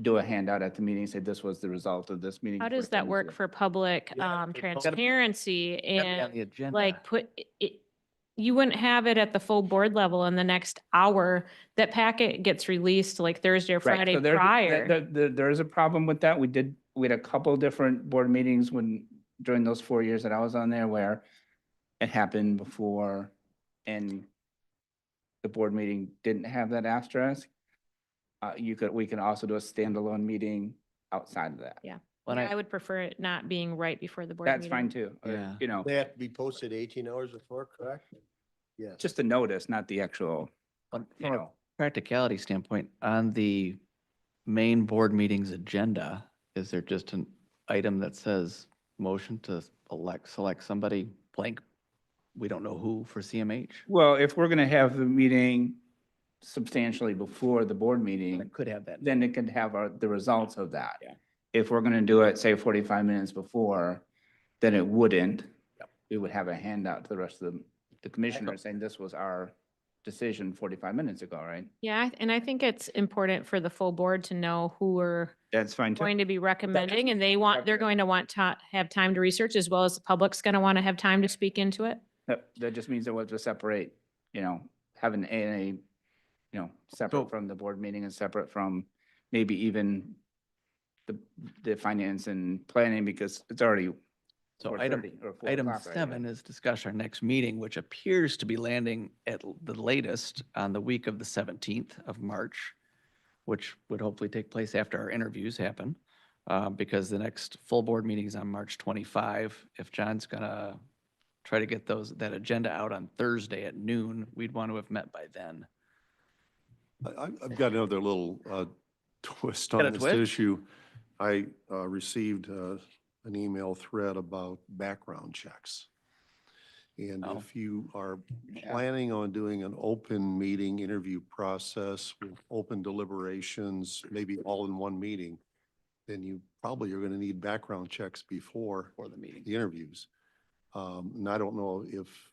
do a handout at the meeting, say this was the result of this meeting. How does that work for public transparency Gotta be on and the agenda. like you wouldn't have it at the full board level in the next hour. That packet gets released like Thursday or Right, Friday so prior. there is a problem with that. We had a couple different board meetings during those 4 years that I was on there where it happened before and the board meeting didn't have that asterisk. We can also do a standalone meeting outside of that. Yeah. When I would prefer it not being right before the board That's meeting. fine too. Or, Yeah. you know, They have to be posted 18 hours before, correct? Yeah. just a notice, not the actual, From you a know. practicality standpoint, on the main board meeting's agenda, is there just an item that says motion to select somebody blank? We don't know who for CMH? Well, if we're gonna have the meeting substantially before the board meeting, It could have that. then it can have the results of that. Yeah. If we're gonna do it, say 45 minutes before, then it wouldn't. Yep. We would have a handout to the rest of the commissioners saying this was our decision 45 minutes ago, right? Yeah, and I think it's important for the full board to know who we're That's fine too. going to be recommending, and they're Recommend. going to want to have time to research, as well as the public's going to want to have time to speak into it. That just means that we'll have to separate, you know, have an A&A, you know, separate So- from the board meeting and separate from maybe even the finance and planning, because it's already So 4:30 or 4 item o'clock right 7 now. is discuss our next meeting, which appears to be landing at the latest on the week of the 17th of March, which would hopefully take place after our interviews happen, because the next full board meeting is on March 25. If John's gonna try to get that agenda out on Thursday at noon, we'd want to have met by then. I've got another little twist Got a on this twist? issue. I received an email thread about background checks. And Oh. if you are planning on doing an open meeting interview process with open deliberations, maybe all in one meeting, then you probably are going to need background checks before For the meeting. the interviews. And I don't know if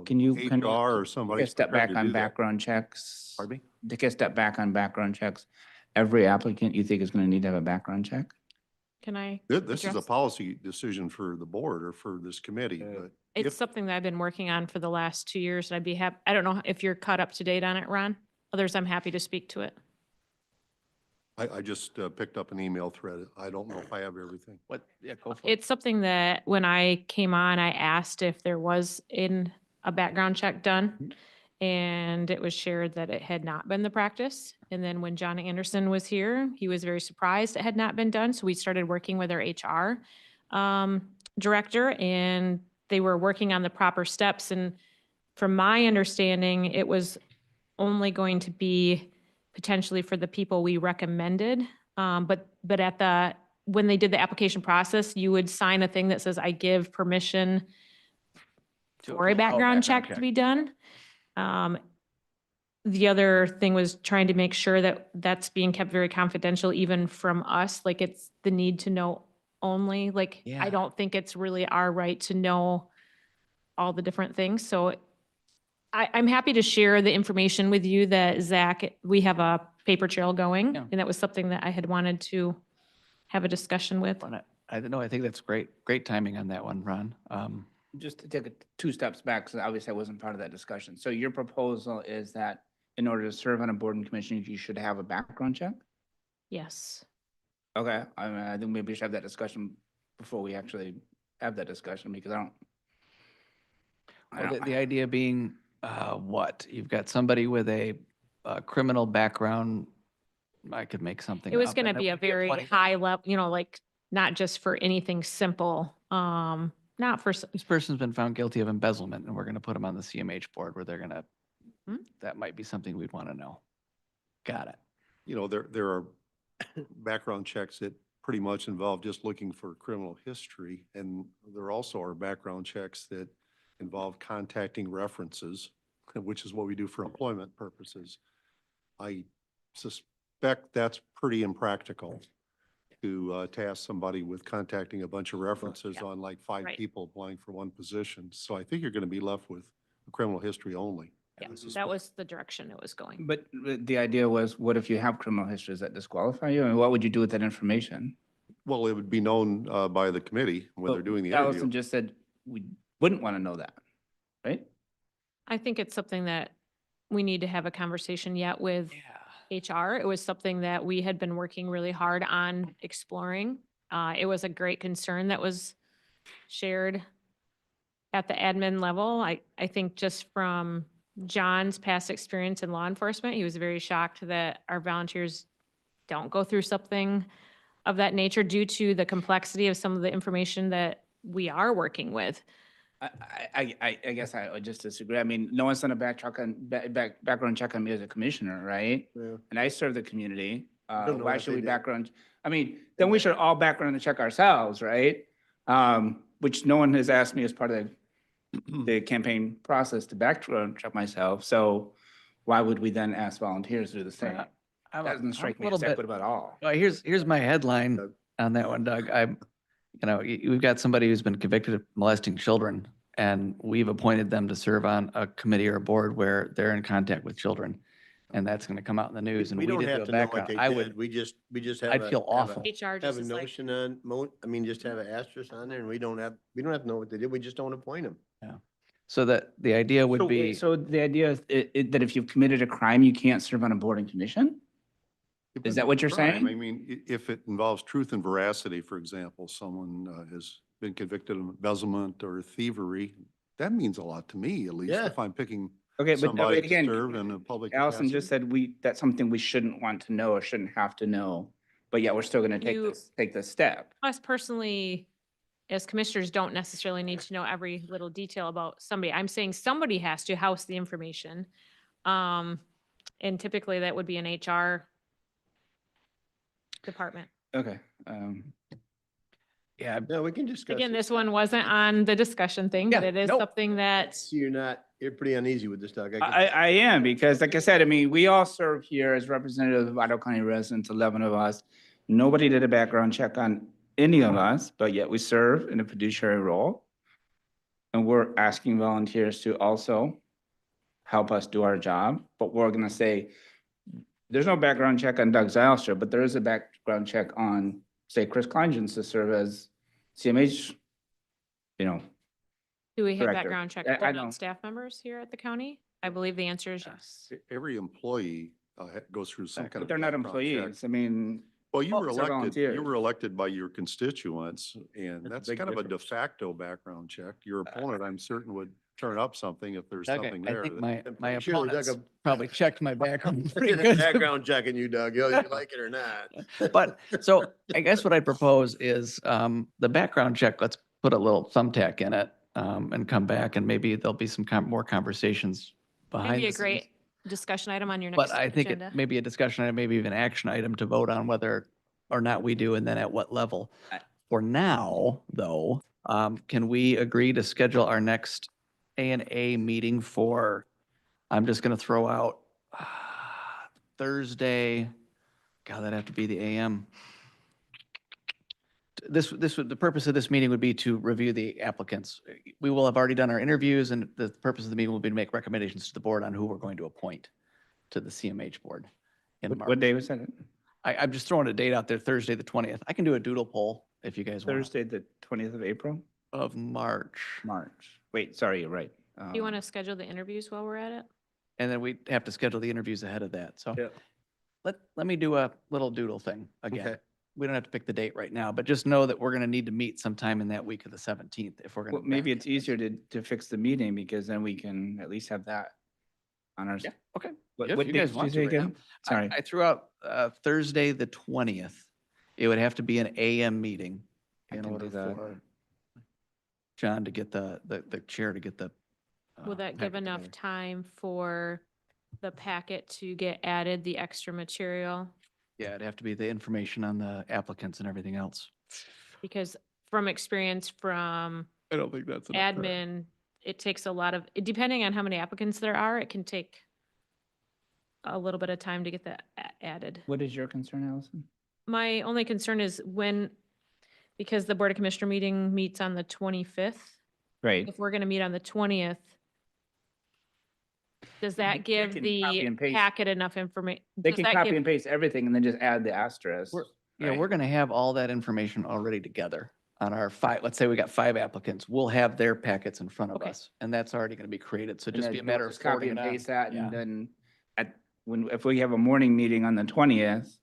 Can you HR or take somebody. a step back on background checks? Pardon me? Take a step back on background checks. Every applicant you think is going to need to have a background check? Can I? This is a address- policy decision for the board or for this committee, but It's if- something that I've been working on for the last 2 years, and I'd be happy, I don't know if you're caught up to date on it, Ron. Others, I'm happy to speak to it. I just picked up an email thread. I don't know if I have everything. What, yeah, go for it. It's something that when I came on, I asked if there was a background check done. And it was shared that it had not been the practice. And then when John Anderson was here, he was very surprised it had not been done. So we started working with our HR director, and they were working on the proper steps. And from my understanding, it was only going to be potentially for the people we recommended. But when they did the application process, you would sign a thing that says, I give permission for a background check to be done. The other thing was trying to make sure that that's being kept very confidential, even from us, like it's the need to know only, like, Yeah. I don't think it's really our right to know all the different things, so I'm happy to share the information with you that Zach, we have a paper trail going, Yeah. and that was something that I had wanted to have a discussion with. I don't know, I think that's great timing on that one, Ron. just to take it 2 steps back, because obviously I wasn't part of that discussion. So your proposal is that in order to serve on a board and commission, you should have a background check? Yes. Okay, I mean, I think maybe we should have that discussion before we actually have that discussion, because I Well, don't. the idea being, what? You've got somebody with a criminal background. I could make something It was up, going to and be a very 20 high level, like not just for anything simple, not for, This person's been found guilty of embezzlement, and we're going to put them on the CMH board where they're going to, Hmm? that might be something we'd want to know. Got it. You know, there are background checks that pretty much involve just looking for criminal history. And there also are background checks that involve contacting references, which is what we do for employment purposes. I suspect that's pretty impractical to task somebody with contacting a bunch of references Yeah. on like 5 Right. people applying for one position. So I think you're going to be left with criminal history only. yeah, I suspect. that was the direction it was going. But the idea was, what if you have criminal history? Does that disqualify you? And what would you do with that information? Well, it would be known by the committee when they're But doing the interview. Allison just said we wouldn't want to know that, right? I think it's something that we need to have a conversation yet with HR. It was something that we had been working really hard on exploring. It was a great concern that was shared at the admin level. I think just from John's past experience in law enforcement, he was very shocked that our volunteers don't go through something of that nature due to the complexity of some of the information that we are working with. I guess I would just disagree. I mean, no one's done a background check on me as a commissioner, right? Yeah. And I serve the community. don't know Why what should they we did. background? I mean, then we should all background check ourselves, right? Which no one has asked me as part of the campaign process to background check myself. So why would we then ask volunteers to do the same? I'm That a- doesn't I'm strike a me little as bit- equitable at all. Well, here's my headline Doug. on that one, Doug. We've got somebody who's been convicted of molesting children, and we've appointed them to serve on a committee or a board where they're in contact with children. And that's going to come out in the news, and We we don't did do have a to know what background. they I did. would, We just have I'd a. feel have a- awful. HR Have just a is like, notion on, just have an asterisk on there and we don't have to know what they did. We just don't appoint them. So that the idea would So, be, so the idea is that if you've committed a crime, you can't serve on a board and commission? Depends that on what the you're crime. saying? I mean, if it involves truth and veracity, for example, someone has been convicted of embezzlement or thievery, that means a lot to me, at least Yeah. if I'm picking Okay, but somebody to again, serve in a public Allison capacity. just said that's something we shouldn't want to know or shouldn't have to know, but yet we're still gonna You- take this step. us personally, as commissioners, don't necessarily need to know every little detail about somebody. I'm saying somebody has to house the information. And typically that would be an HR department. Okay, yeah, No, we can discuss. Again, it. this one wasn't on the discussion thing, but Yeah, it is nope. something that, So you're pretty uneasy with this, Doug. I am, because like I said, I mean, we all serve here as representatives of Ottawa County residents, 11 of us. Nobody did a background check on any of us, but yet we serve in a fiduciary role. And we're asking volunteers to also help us do our job, but we're gonna say, there's no background check on Doug Zylstra, but there is a background check on, say, Chris Kleingens to serve as CMH, do we have Director. background check I on don't- staff members here at the county? I believe the answer is yes. Every employee goes through some kind but of. they're not background check. employees. I mean, Well, you were they're elected, volunteers. you were elected by your constituents, and That's a that's big kind of a de difference. facto background check. Your opponent, I'm certain, would turn up something if there's Doug, something I there. think that- my Surely opponents Doug, probably checked my background pretty good. background checking you, Doug, whether you like it or not. But, so I guess what I propose is, the background check, let's put a little thumbtack in it, and come back, and maybe there'll be some more conversations behind Maybe the a scenes. great discussion item on your next But I think it agenda. may be a discussion item, maybe even action item to vote on whether or not we do, and then at what level. For now, though, can we agree to schedule our next A&A meeting for, I'm just gonna throw out Thursday, God, that'd have to be the AM. The purpose of this meeting would be to review the applicants. We will have already done our interviews, and the purpose of the meeting will be to make recommendations to the board on who we're going to appoint to the CMH board in what March. day was that? I'm just throwing a date out there, Thursday, the 20th. I can do a doodle poll if you guys want. Thursday, the 20th of April? of March. March. Wait, sorry, you're right. Do you want to schedule the interviews while we're at it? And then we have to schedule the interviews ahead of that. So Yeah. let me do a little doodle thing again. Okay. We don't have to pick the date right now, but just know that we're going to need to meet sometime in that week of the 17th if we're going to. Well, maybe it's easier to fix the meeting because then we can at least have that on our. Yeah, okay. What If what you date guys did you want say to right now. again? Sorry. I threw out Thursday, the 20th. It would have to be an AM meeting I in can order do that. for John to get the chair to get the. Will that give packet enough together. time for the packet to get added, the extra material? Yeah, it'd have to be the information on the applicants and everything else. Because from experience from I don't think that's enough time. admin, it takes a lot of, depending on how many applicants there are, it can take a little bit of time to get that added. What is your concern, Allison? My only concern is because the Board of Commissioner meeting meets on the 25th, Right. if we're going to meet on the 20th, does that give can copy the and paste. packet enough information? They can copy and paste everything and then just add the asterisk. Yeah, right? we're gonna have all that information already together on our let's say we got 5 applicants, we'll have their packets in front of Okay. us, and that's already gonna be created, so And just then be a we'll matter of just copy forwarding and it on. paste that Yeah. and then if we have a morning meeting on the 20th,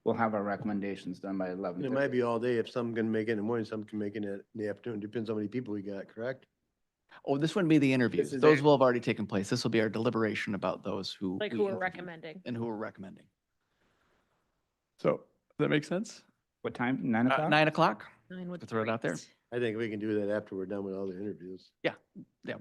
we'll have our recommendations done by 11. And it might be all day. If some can make it in the morning, some can make it in the afternoon. Depends how many people we got, correct? Oh, this wouldn't be the interviews, is those a- will have already taken place, this will be our deliberation about those who. Like we who we're interviewed recommending. And who we're recommending. So, does that make sense? What time? 9 o'clock? 9 o'clock? Mine would To throw it out there. great. I think we can do that after we're done with all the interviews. Yeah,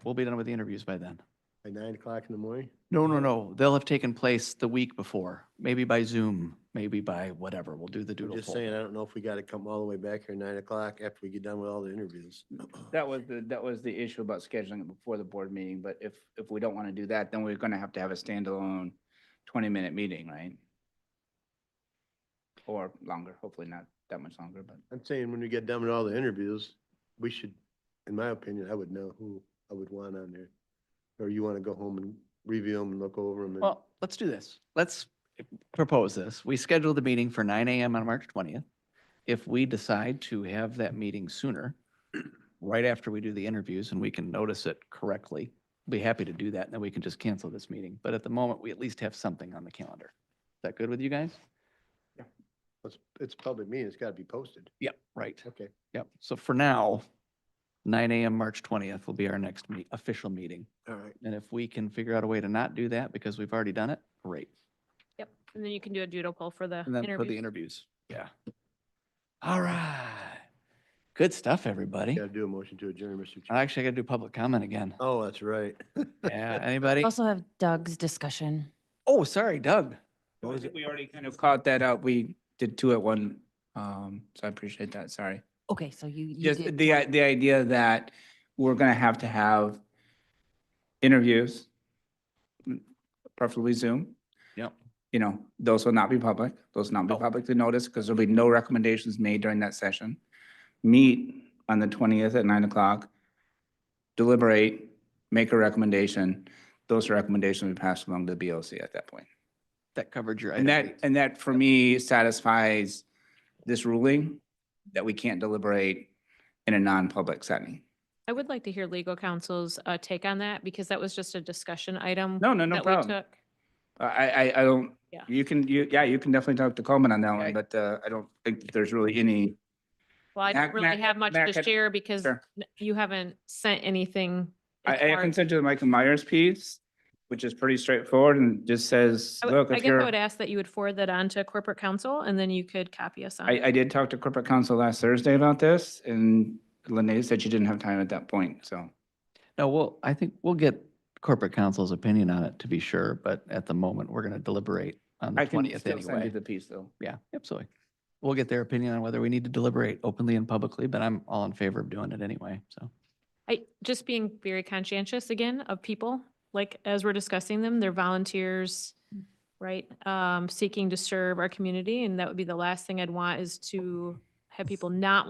we'll be done with the interviews by then. By 9 o'clock in the morning? No, they'll have taken place the week before, maybe by Zoom, maybe by whatever, we'll do the I'm doodle just poll. saying, I don't know if we gotta come all the way back here 9 o'clock after we get done with all the interviews. That was the issue about scheduling it before the board meeting, but if we don't want to do that, then we're going to have a standalone 20-minute meeting, right? Or longer, hopefully not that much longer, but. I'm saying when we get done with all the interviews, we should, in my opinion, I would know who I would want on there. Or you wanna go home and review them and look over them and. Well, let's do this. Let's propose this. We schedule the meeting for 9 AM on March 20th. If we decide to have that meeting sooner, right after we do the interviews and we can notice it correctly, be happy to do that, and then we can just cancel this meeting. But at the moment, we at least have something on the calendar. Is that good with you guys? It's a public meeting, it's gotta be posted. Yep, right. Okay. Yep. So for now, 9 AM, March 20th will be our next official meeting. All right. And if we can figure out a way to not do that because we've already done it, great. Yep. And then you can do a doodle poll for the And then for the interview. interviews. Yeah. All right. Good stuff, everybody. Gotta do a motion to adjourn, Mr. Chair. Actually, I gotta do public comment again. Oh, that's right. Yeah, anybody? Also have Doug's discussion. Oh, sorry, Doug. I think we already kind of caught that out. We did 2 at one, so I appreciate that. Sorry. Okay, so you Just did. the idea that we're going to have interviews, preferably Zoom. Yep. You know, those will not be public. Those will not be Oh. publicly noticed because there'll be no recommendations made during that session. Meet on the 20th at 9 o'clock, deliberate, make a recommendation. Those recommendations will be passed along to the BOC at that point. That covered your. And item that, eight. and that for me satisfies this ruling that we can't deliberate in a non-public setting. I would like to hear legal counsel's take on that because that was just a discussion item. No that we problem. took. I don't, Yeah. you can definitely talk to Coleman on that Okay. one, but I don't think that there's really any. Well, I Mac- don't really Mac- have much Mac to had- share because Sure. you haven't sent anything. as I far can as- send you the Michael Myers piece, which is pretty straightforward and just says, look, I if guess I you're, would ask that you would forward that on to corporate counsel and then you could copy us on. it. I did talk to corporate counsel last Thursday about this and Lene said she didn't have time at that point, so. No, I think we'll get corporate counsel's opinion on it to be sure, but at the moment, we're gonna deliberate on the I can 20th still send you anyway. the piece though. Yeah, absolutely. We'll get their opinion on whether we need to deliberate openly and publicly, but I'm all in favor of doing it anyway, so. Just being very conscientious again of people, like as we're discussing them, they're volunteers, right? Seeking to serve our community, and that would be the last thing I'd want is to have people not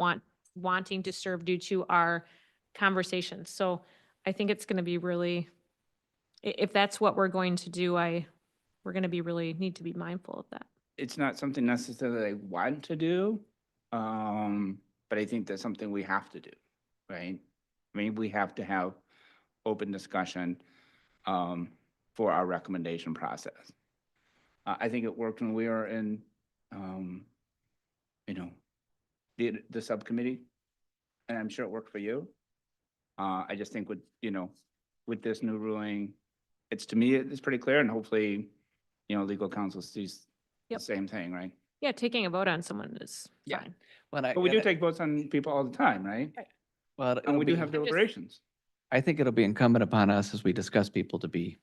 wanting to serve due to our conversations. So I think it's going to be really, if that's what we're going to do, we're going to be really need to be mindful of that. It's not something necessarily I want to do, but I think that's something we have to do. right? I mean, we have to have open discussion for our recommendation process. I think it worked when we were in, you know, the subcommittee, and I'm sure it worked for you. I just think with, you know, with this new ruling, to me, it's pretty clear, and hopefully, you know, legal counsel sees the Yep. same thing, right? Yeah, taking a vote on someone is Yeah. fine. But we do take votes on people all the time, right? Well, And we do have just- deliberations. I think it'll be incumbent upon us as we discuss people to be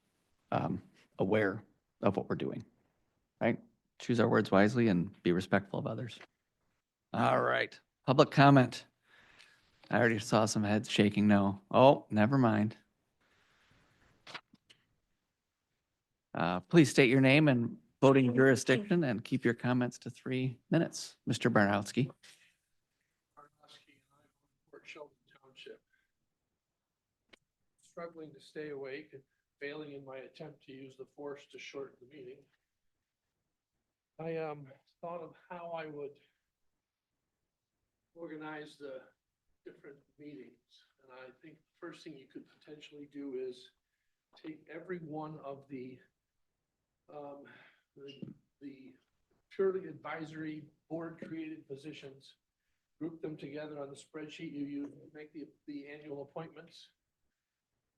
aware of what we're doing, right? Choose our words wisely and be respectful of others. All right, public comment. I already saw some heads shaking no. Oh, never mind. Please state your name and voting jurisdiction and keep your comments to 3 minutes. Mr. Barnowski. Arnowski, and I'm from Port Sheldon Township. Struggling to stay awake and failing in my attempt to use the force to shorten the meeting. I thought of how I would organize the different meetings. And I think the first thing you could potentially do is take every one of the purely advisory board created positions, group them together on the spreadsheet you use, make the annual appointments,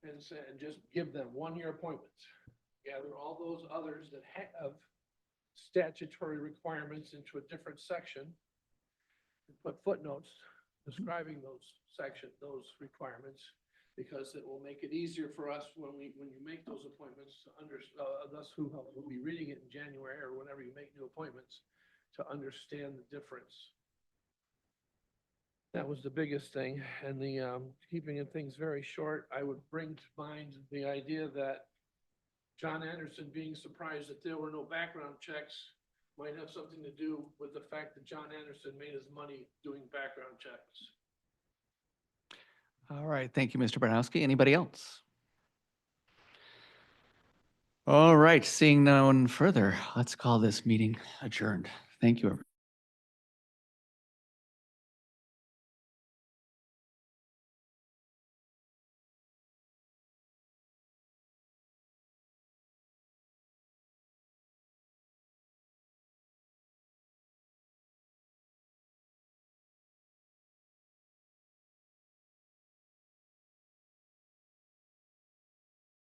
and just give them 1-year appointments. Gather all those others that have statutory requirements into a different section, and put footnotes describing those requirements, because it will make it easier for us when you make those appointments to us who will be reading it in January or whenever you make new appointments, to understand the difference. That was the biggest thing. And the keeping things very short, I would bring to mind the idea that John Anderson being surprised that there were no background checks might have something to do with the fact that John Anderson made his money doing background checks. All right, thank you, Mr. Barnowski. Anybody else? All right, seeing no one further, let's call this meeting adjourned. Thank you, everyone.